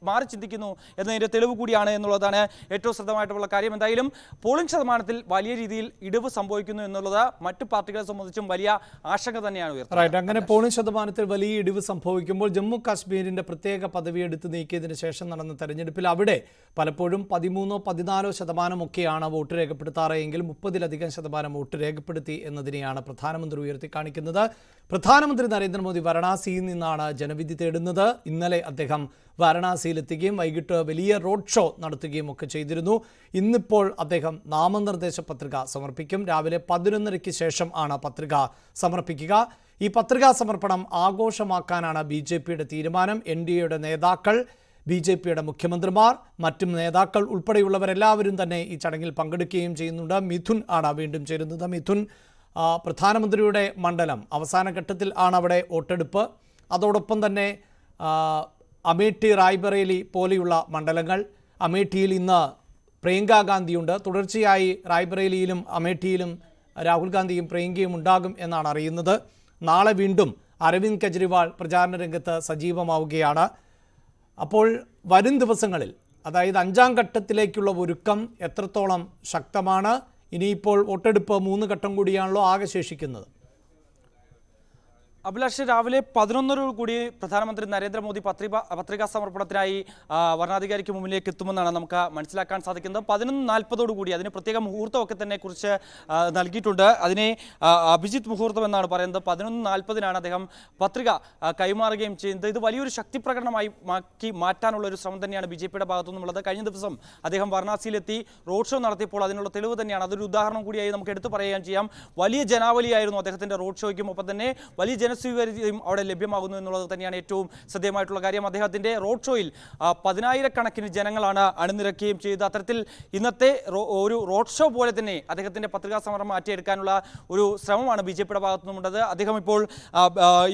മാറി ചിന്തിക്കുന്നു എന്നതിന്റെ തെളിവ് കൂടിയാണ് എന്നുള്ളതാണ് ഏറ്റവും ശ്രദ്ധമായിട്ടുള്ള കാര്യം. എന്തായാലും പോളിംഗ് ശതമാനത്തിൽ വലിയ രീതിയിൽ ഇടിവ് സംഭവിക്കുന്നു എന്നുള്ളത് മറ്റു പാർട്ടികളെ സംബന്ധിച്ചും വലിയ ആശങ്ക തന്നെയാണ് ഉയർത്തുന്നത്. അങ്ങനെ പോളിംഗ് ശതമാനത്തിൽ വലിയ ഇടിവ് സംഭവിക്കുമ്പോൾ ജമ്മു കാശ്മീരിന്റെ പ്രത്യേക പദവി എടുത്തു നീക്കിയതിനു ശേഷം നടന്ന തെരഞ്ഞെടുപ്പിൽ അവിടെ പലപ്പോഴും 13-14% ഒക്കെയാണ് വോട്ട് രേഖപ്പെടുത്താറ് എങ്കിൽ 30-ലധികം% വോട്ട് രേഖപ്പെടുത്തി എന്നതിനെയാണ് പ്രധാനമന്ത്രി ഉയർത്തിക്കാണിക്കുന്നത്. പ്രധാനമന്ത്രി നരേന്ദ്രമോദി വാരണാസിയിൽ നിന്നാണ് ജനവിധി തേടുന്നത്. ഇന്നലെ അദ്ദേഹം വാരണാസിയിലെത്തുകയും വൈകിട്ട് വലിയ റോഡ് ഷോ നടത്തുകയും ഒക്കെ ചെയ്തിരുന്നു. ഇന്നിപ്പോൾ അദ്ദേഹം നാമനിർദ്ദേശ പത്രിക സമർപ്പിക്കും. രാവിലെ 11:30 ശേഷം ആണ് പത്രിക സമർപ്പിക്കുക. ഈ പത്രികാ സമർപ്പണം ആഘോഷമാക്കാനാണ് BJPയുടെ തീരുമാനം. NDAയുടെ നേതാക്കൾ, BJPയുടെ മുഖ്യമന്ത്രിമാർ, മറ്റും നേതാക്കൾ ഉൾപ്പെടെയുള്ളവരെല്ലാവരും തന്നെ ഈ ചടങ്ങിൽ പങ്കെടുക്കുകയും ചെയ്യുന്നുണ്ട്. മിഥുൻ ആണ് വീണ്ടും ചേരുന്നത്. മിഥുൻ, പ്രധാനമന്ത്രിയുടെ മണ്ഡലം അവസാന ഘട്ടത്തിൽ ആണ് അവിടെ വോട്ടെടുപ്പ്. അതോടൊപ്പം തന്നെ അമേഠി, റായ്ബറേലി പോലെയുള്ള മണ്ഡലങ്ങൾ. അമേഠിയിൽ ഇന്ന് പ്രിയങ്കാ ഗാന്ധിയുണ്ട്. തുടർച്ചയായി റായ്ബറേലിയിലും അമേഠിയിലും രാഹുൽ ഗാന്ധിയും പ്രിയങ്കയും ഉണ്ടാകും എന്നാണ് അറിയുന്നത്. നാളെ വീണ്ടും അരവിന്ദ് കെജ്രിവാൾ പ്രചാരണ രംഗത്ത് സജീവമാവുകയാണ്. അപ്പോൾ വരും ദിവസങ്ങളിൽ, അതായത് 5ാം ഘട്ടത്തിലേക്കുള്ള ഒരുക്കം എത്രത്തോളം ശക്തമാണ്? ഇനിയിപ്പോൾ വോട്ടെടുപ്പ് 3 ഘട്ടം കൂടിയാണല്ലോ ആകെ ശേഷിക്കുന്നത്. അഭിലാഷ്, രാവിലെ 11 കൂടി പ്രധാനമന്ത്രി നരേന്ദ്രമോദി പത്രികാ സമർപ്പണത്തിനായി വരണാധികാരിക്ക് മുമ്പിലേക്ക് എത്തുമെന്നാണ് നമുക്ക് മനസ്സിലാക്കാൻ സാധിക്കുന്നത്. 11:40 കൂടി അതിന് പ്രത്യേക മുഹൂർത്തമൊക്കെ തന്നെ കുറിച്ച് നൽകിയിട്ടുണ്ട്. അതിനെ അഭിജിത്ത് മുഹൂർത്തം എന്നാണ് പറയുന്നത്. 11:40 അദ്ദേഹം പത്രിക കൈമാറുകയും ചെയ്യുന്നത്. ഇത് വലിയൊരു ശക്തി പ്രകടനമായി മാറ്റാനുള്ള ഒരു ശ്രമം തന്നെയാണ് BJPയുടെ ഭാഗത്തു നിന്നുള്ളത്. കഴിഞ്ഞ ദിവസം അദ്ദേഹം വാരണാസിയിലെത്തി റോഡ് ഷോ നടത്തിയപ്പോൾ അതിനുള്ള തെളിവ് തന്നെയാണ്. അതൊരു ഉദാഹരണം കൂടിയായി നമുക്ക് എടുത്തു പറയുകയും ചെയ്യാം. വലിയ ജനാവലിയായിരുന്നു അദ്ദേഹത്തിൻ്റെ റോഡ് ഷോയ്ക്കും, ഒപ്പം തന്നെ വലിയ സ്വീകാര്യതയും അവിടെ ലഭ്യമാകുന്നു എന്നുള്ളത് തന്നെയാണ് ഏറ്റവും ശ്രദ്ധേയമായിട്ടുള്ള കാര്യം. അദ്ദേഹത്തിൻ്റെ റോഡ് ഷോയിൽ 10,000-കണക്കിന് ജനങ്ങളാണ് അണിനിരക്കുകയും ചെയ്തത്. അത്തരത്തിൽ ഇന്നത്തെ ഒരു റോഡ് ഷോ പോലെ തന്നെ അദ്ദേഹത്തിൻ്റെ പത്രികാ സമരം മാറ്റിയെടുക്കാനുള്ള ഒരു ശ്രമമാണ് BJPയുടെ ഭാഗത്തു നിന്നുള്ളത്. അദ്ദേഹം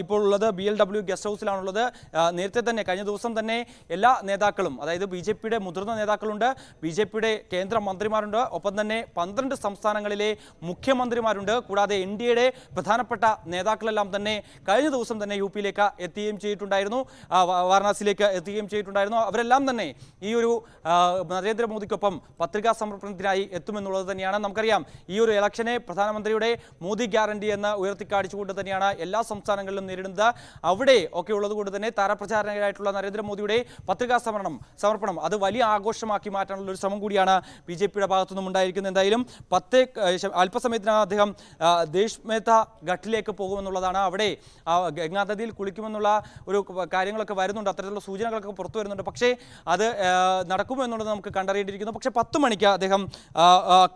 ഇപ്പോൾ ഉള്ളത് BLW ഗസ്റ്റ് ഹൗസിലാണുള്ളത്. നേരത്തെ തന്നെ കഴിഞ്ഞ ദിവസം തന്നെ എല്ലാ നേതാക്കളും, അതായത് BJPയുടെ മുതിർന്ന നേതാക്കളുണ്ട്, BJPയുടെ കേന്ദ്ര മന്ത്രിമാരുണ്ട്, ഒപ്പം തന്നെ 12 സംസ്ഥാനങ്ങളിലെ മുഖ്യമന്ത്രിമാരുണ്ട്, കൂടാതെ NDAയുടെ പ്രധാനപ്പെട്ട നേതാക്കളെല്ലാം തന്നെ കഴിഞ്ഞ ദിവസം തന്നെ UP-യിലേക്ക് എത്തുകയും ചെയ്തിട്ടുണ്ടായിരുന്നു, വാരണാസിയിലേക്ക് എത്തുകയും ചെയ്തിട്ടുണ്ടായിരുന്നു. അവരെല്ലാം തന്നെ ഈ ഒരു നരേന്ദ്രമോദിക്കൊപ്പം പത്രികാ സമർപ്പണത്തിനായി എത്തുമെന്നുള്ളത് തന്നെയാണ്. നമുക്കറിയാം, ഈ ഒരു ഇലക്ഷനെ പ്രധാനമന്ത്രിയുടെ മോദി ഗ്യാരണ്ടി എന്ന് ഉയർത്തിക്കാണിച്ചുകൊണ്ട് തന്നെയാണ് എല്ലാ സംസ്ഥാനങ്ങളിലും നേരിടുന്നത്. അവിടെ ഒക്കെ ഉള്ളതുകൊണ്ട് തന്നെ താരപ്രചാരകരായിട്ടുള്ള നരേന്ദ്രമോദിയുടെ പത്രികാ സമർപ്പണം അത് വലിയ ആഘോഷമാക്കി മാറ്റാനുള്ള ഒരു ശ്രമം കൂടിയാണ് BJPയുടെ ഭാഗത്തു നിന്നും ഉണ്ടായിരിക്കുന്നത്. എന്തായാലും അല്പസമയത്തിനകം അദ്ദേഹം ദേശ് മേത്ത ഘട്ടിലേക്ക് പോകുമെന്നുള്ളതാണ്. അവിടെ ഗംഗാനദിയിൽ കുളിക്കുമെന്നുള്ള ഒരു കാര്യങ്ങളൊക്കെ വരുന്നുണ്ട്, അത്തരത്തിലുള്ള സൂചനകളൊക്കെ പുറത്തു വരുന്നുണ്ട്. പക്ഷേ അത് നടക്കുമോ എന്നുള്ളത് നമുക്ക് കണ്ടറിയേണ്ടിയിരിക്കുന്നു. പക്ഷേ 10 മണിക്ക് അദ്ദേഹം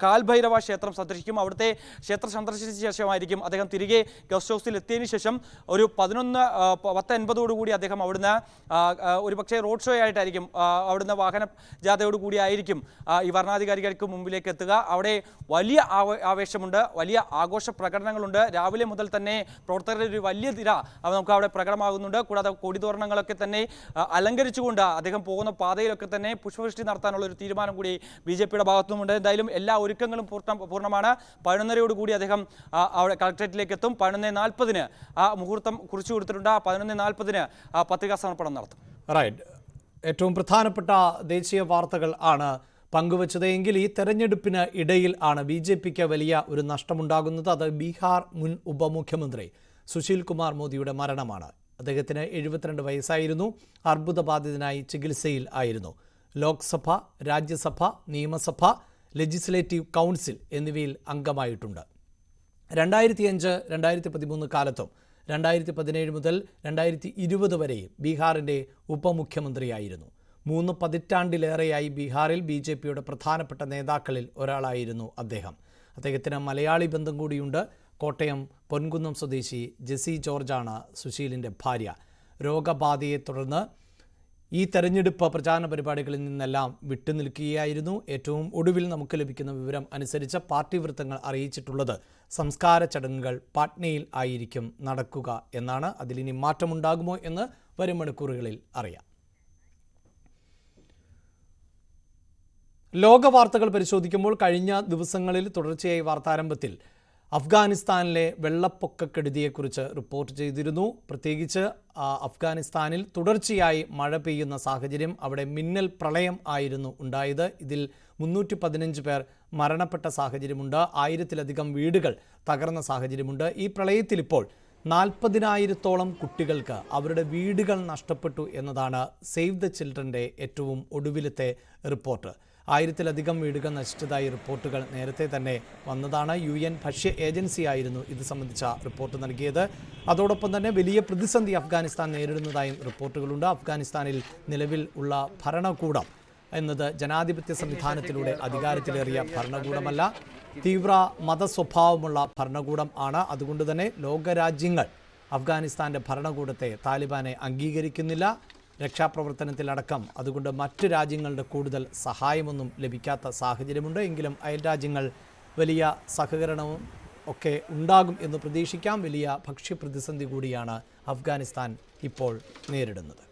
കാൽഭൈരവ ക്ഷേത്രം സന്ദർശിക്കും. അവിടുത്തെ ക്ഷേത്രം സന്ദർശിച്ച ശേഷമായിരിക്കും അദ്ദേഹം തിരികെ ഗസ്റ്റ് ഹൗസിൽ എത്തിയതിനു ശേഷം ഒരു 10:50 കൂടി അദ്ദേഹം അവിടുന്ന് ഒരു പക്ഷേ റോഡ് ഷോ ആയിട്ടായിരിക്കും, അവിടുന്ന് വാഹന ജാഥയോടുകൂടി ആയിരിക്കും ഈ വരണാധികാരികൾക്ക് മുമ്പിലേക്ക് എത്തുക. അവിടെ വലിയ ആവേശമുണ്ട്, വലിയ ആഘോഷ പ്രകടനങ്ങളുണ്ട്. രാവിലെ മുതൽ തന്നെ പ്രവർത്തകരുടെ ഒരു വലിയ തിര നമുക്ക് അവിടെ പ്രകടമാകുന്നുണ്ട്. കൂടാതെ കൊടിതോരണങ്ങളൊക്കെ തന്നെ അലങ്കരിച്ചുകൊണ്ട് അദ്ദേഹം പോകുന്ന പാതയിലൊക്കെ തന്നെ പുഷ്പവൃഷ്ടി നടത്താനുള്ള ഒരു തീരുമാനം കൂടി BJPയുടെ ഭാഗത്തുനിന്നുണ്ട്. എന്തായാലും എല്ലാ ഒരുക്കങ്ങളും പൂർണ്ണമാണ്. 11:30 കൂടി അദ്ദേഹം അവിടെ കളക്ടറേറ്റിലേക്ക് എത്തും. 11:40 ആ മുഹൂർത്തം കുറിച്ചു കൊടുത്തിട്ടുണ്ട്. 11:40 പത്രികാ സമർപ്പണം നടത്തും. റൈറ്റ്. ഏറ്റവും പ്രധാനപ്പെട്ട ദേശീയ വാർത്തകൾ ആണ് പങ്കുവച്ചത്. എങ്കിൽ ഈ തെരഞ്ഞെടുപ്പിന് ഇടയിൽ ആണ് BJPക്ക് വലിയ ഒരു നഷ്ടമുണ്ടാകുന്നത്. അത് ബീഹാർ മുൻ ഉപമുഖ്യമന്ത്രി സുശീൽ കുമാർ മോദിയുടെ മരണമാണ്. അദ്ദേഹത്തിന് 72 വയസ്സായിരുന്നു. അർബുദബാധിതനായി ചികിത്സയിൽ ആയിരുന്നു. ലോക്സഭ, രാജ്യസഭ, നിയമസഭ, ലെജിസ്ലേറ്റീവ് കൗൺസിൽ എന്നിവയിൽ അംഗമായിട്ടുണ്ട്. 2005-2013 കാലത്തും 2017 മുതൽ 2020 വരെയും ബീഹാറിൻ്റെ ഉപമുഖ്യമന്ത്രിയായിരുന്നു. 3 പതിറ്റാണ്ടിലേറെയായി ബീഹാറിൽ BJPയുടെ പ്രധാനപ്പെട്ട നേതാക്കളിൽ ഒരാളായിരുന്നു അദ്ദേഹം. അദ്ദേഹത്തിന് മലയാളി ബന്ധം കൂടിയുണ്ട്. കോട്ടയം പൊൻകുന്നം സ്വദേശി ജെസി ജോർജാണ് സുശീലിൻ്റെ ഭാര്യ. രോഗബാധയെ തുടർന്ന് ഈ തെരഞ്ഞെടുപ്പ് പ്രചാരണ പരിപാടികളിൽ നിന്നെല്ലാം വിട്ടുനിൽക്കുകയായിരുന്നു. ഏറ്റവും ഒടുവിൽ നമുക്ക് ലഭിക്കുന്ന വിവരം അനുസരിച്ച് പാർട്ടി വൃത്തങ്ങൾ അറിയിച്ചിട്ടുള്ളത് സംസ്കാര ചടങ്ങുകൾ പാട്നയിൽ ആയിരിക്കും നടക്കുക എന്നാണ്. അതിലിനി മാറ്റമുണ്ടാകുമോ എന്ന് വരും മണിക്കൂറുകളിൽ അറിയാം. ലോക വാർത്തകൾ പരിശോധിക്കുമ്പോൾ കഴിഞ്ഞ ദിവസങ്ങളിൽ തുടർച്ചയായി വാർത്താരംഭത്തിൽ അഫ്ഗാനിസ്ഥാനിലെ വെള്ളപ്പൊക്കക്കെടുതിയെക്കുറിച്ച് റിപ്പോർട്ട് ചെയ്തിരുന്നു. പ്രത്യേകിച്ച് അഫ്ഗാനിസ്ഥാനിൽ തുടർച്ചയായി മഴ പെയ്യുന്ന സാഹചര്യം, അവിടെ മിന്നൽ പ്രളയം ആയിരുന്നു ഉണ്ടായത്. ഇതിൽ 315 പേർ മരണപ്പെട്ട സാഹചര്യമുണ്ട്. 1000-ലധികം വീടുകൾ തകർന്ന സാഹചര്യമുണ്ട്. ഈ പ്രളയത്തിൽ ഇപ്പോൾ 40,000-ഓളം കുട്ടികൾക്ക് അവരുടെ വീടുകൾ നഷ്ടപ്പെട്ടു എന്നതാണ് സേവ് ദ ചിൽഡ്രൻ്റെ ഏറ്റവും ഒടുവിലത്തെ റിപ്പോർട്ട്. 1000-ലധികം വീടുകൾ നശിച്ചതായി റിപ്പോർട്ടുകൾ നേരത്തെ തന്നെ വന്നതാണ്. UN ഭക്ഷ്യ ഏജൻസിയായിരുന്നു ഇത് സംബന്ധിച്ച റിപ്പോർട്ട് നൽകിയത്. അതോടൊപ്പം തന്നെ വലിയ പ്രതിസന്ധി അഫ്ഗാനിസ്ഥാൻ നേരിടുന്നതായും റിപ്പോർട്ടുകളുണ്ട്. അഫ്ഗാനിസ്ഥാനിൽ നിലവിൽ ഉള്ള ഭരണകൂടം എന്നത് ജനാധിപത്യ സംവിധാനത്തിലൂടെ അധികാരത്തിലേറിയ ഭരണകൂടമല്ല, തീവ്ര മതസ്വഭാവമുള്ള ഭരണകൂടം ആണ്. അതുകൊണ്ട് തന്നെ ലോകരാജ്യങ്ങൾ അഫ്ഗാനിസ്ഥാൻ്റെ ഭരണകൂടത്തെ, താലിബാനെ അംഗീകരിക്കുന്നില്ല. രക്ഷാപ്രവർത്തനത്തിലടക്കം അതുകൊണ്ട് മറ്റു രാജ്യങ്ങളുടെ കൂടുതൽ സഹായമൊന്നും ലഭിക്കാത്ത സാഹചര്യമുണ്ട്. എങ്കിലും അയൽരാജ്യങ്ങൾ വലിയ സഹകരണവും ഒക്കെ ഉണ്ടാകും എന്ന് പ്രതീക്ഷിക്കാം. വലിയ ഭക്ഷ്യപ്രതിസന്ധി കൂടിയാണ് അഫ്ഗാനിസ്ഥാൻ ഇപ്പോൾ നേരിടുന്നത്.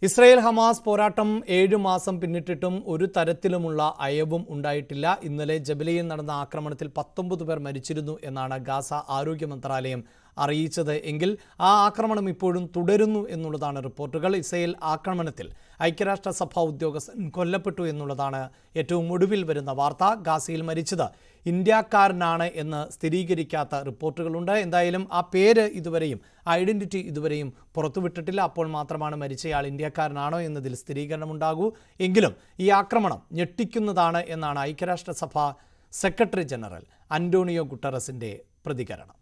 ഇസ്രായേൽ ഹമാസ് പോരാട്ടം 7 മാസം പിന്നിട്ടിട്ടും ഒരു തരത്തിലുമുള്ള അയവും ഉണ്ടായിട്ടില്ല. ഇന്നലെ ജബലിയിൽ നടന്ന ആക്രമണത്തിൽ 19 പേർ മരിച്ചിരുന്നു എന്നാണ് ഗാസ ആരോഗ്യ മന്ത്രാലയം അറിയിച്ചത് എങ്കിൽ ആ ആക്രമണം ഇപ്പോഴും തുടരുന്നു എന്നുള്ളതാണ് റിപ്പോർട്ടുകൾ. ഇസ്രയേൽ ആക്രമണത്തിൽ ഐക്യരാഷ്ട്രസഭ ഉദ്യോഗസ്ഥൻ കൊല്ലപ്പെട്ടു എന്നുള്ളതാണ് ഏറ്റവും ഒടുവിൽ വരുന്ന വാർത്ത. ഗാസയിൽ മരിച്ചത് ഇന്ത്യക്കാരനാണ് എന്ന് സ്ഥിരീകരിക്കാത്ത റിപ്പോർട്ടുകളുണ്ട്. എന്തായാലും ആ പേര് ഇതുവരെയും ഐഡന്റിറ്റി ഇതുവരെയും പുറത്തുവിട്ടിട്ടില്ല. അപ്പോൾ മാത്രമാണ് മരിച്ചയാൾ ഇന്ത്യക്കാരനാണോ എന്നതിൽ സ്ഥിരീകരണമുണ്ടാകൂ. എങ്കിലും ഈ ആക്രമണം ഞെട്ടിക്കുന്നതാണ് എന്നാണ് ഐക്യരാഷ്ട്രസഭ സെക്രട്ടറി ജനറൽ അന്റോണിയോ ഗുട്ടറസിന്റെ പ്രതികരണം.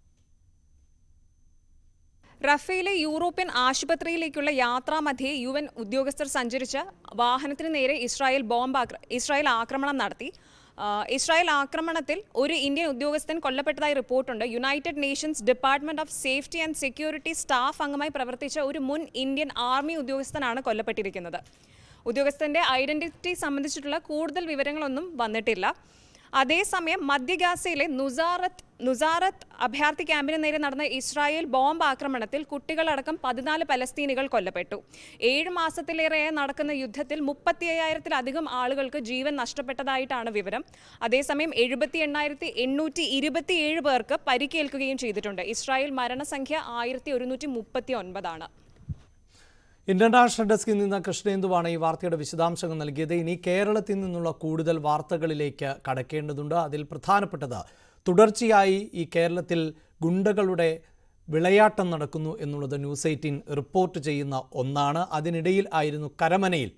റഫേലെ യൂറോപ്യൻ ആശുപത്രിയിലേക്കുള്ള യാത്രാമധ്യേ UN ഉദ്യോഗസ്ഥർ സഞ്ചരിച്ച വാഹനത്തിന് നേരെ ഇസ്രായേൽ ആക്രമണം നടത്തി. ഇസ്രായേൽ ആക്രമണത്തിൽ ഒരു ഇന്ത്യൻ ഉദ്യോഗസ്ഥൻ കൊല്ലപ്പെട്ടതായി റിപ്പോർട്ടുണ്ട്. United Nations department of safety and security staff അംഗമായി പ്രവർത്തിച്ച ഒരു മുൻ ഇന്ത്യൻ ആർമി ഉദ്യോഗസ്ഥനാണ് കൊല്ലപ്പെട്ടിരിക്കുന്നത്. ഉദ്യോഗസ്ഥന്റെ ഐഡന്റിറ്റി സംബന്ധിച്ചിട്ടുള്ള കൂടുതൽ വിവരങ്ങളൊന്നും വന്നിട്ടില്ല. അതേസമയം മധ്യ ഗാസയിലെ നുസാറത്ത് അഭയാർത്ഥി ക്യാമ്പിന് നേരെ നടന്ന ഇസ്രായേൽ ബോംബ് ആക്രമണത്തിൽ കുട്ടികളടക്കം 14 പലസ്തീനികൾ കൊല്ലപ്പെട്ടു. 7 മാസത്തിലേറെയായി നടക്കുന്ന യുദ്ധത്തിൽ 35,000-ത്തിലധികം ആളുകൾക്ക് ജീവൻ നഷ്ടപ്പെട്ടതായിട്ടാണ് വിവരം. അതേസമയം 78,827 പേർക്ക് പരിക്കേൽക്കുകയും ചെയ്തിട്ടുണ്ട്. ഇസ്രായേൽ മരണസംഖ്യ 1139 ആണ്. ഇന്റർനാഷണൽ ഡെസ്കിൽ നിന്ന് കൃഷ്ണേന്ദുവാണ് ഈ വാർത്തയുടെ വിശദാംശങ്ങൾ നൽകിയത്. ഇനി കേരളത്തിൽ നിന്നുള്ള കൂടുതൽ വാർത്തകളിലേക്ക് കടക്കേണ്ടതുണ്ട്. അതിൽ പ്രധാനപ്പെട്ടത് തുടർച്ചയായി ഈ കേരളത്തിൽ ഗുണ്ടകളുടെ വിളയാട്ടം നടക്കുന്നു എന്നുള്ളത് ന്യൂസ് 18 റിപ്പോർട്ട് ചെയ്യുന്ന ഒന്നാണ്. അതിനിടയിൽ ആയിരുന്നു കരമനയിൽ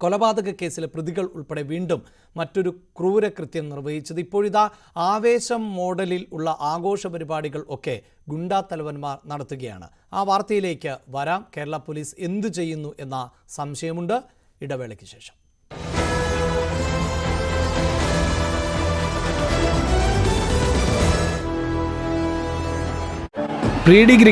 കൊലപാതക കേസിലെ പ്രതികൾ ഉൾപ്പെടെ വീണ്ടും മറ്റൊരു ക്രൂരകൃത്യം നിർവഹിച്ചത്. ഇപ്പോഴിതാ ആവേശം മോഡലിൽ ഉള്ള ആഘോഷ പരിപാടികൾ ഒക്കെ ഗുണ്ടാ തലവന്മാർ നടത്തുകയാണ്. ആ വാർത്തയിലേക്ക് വരാം. കേരള പോലീസ് എന്തു ചെയ്യുന്നു എന്ന സംശയമുണ്ട്. ഇടവേളയ്ക്ക് ശേഷം. Pre degree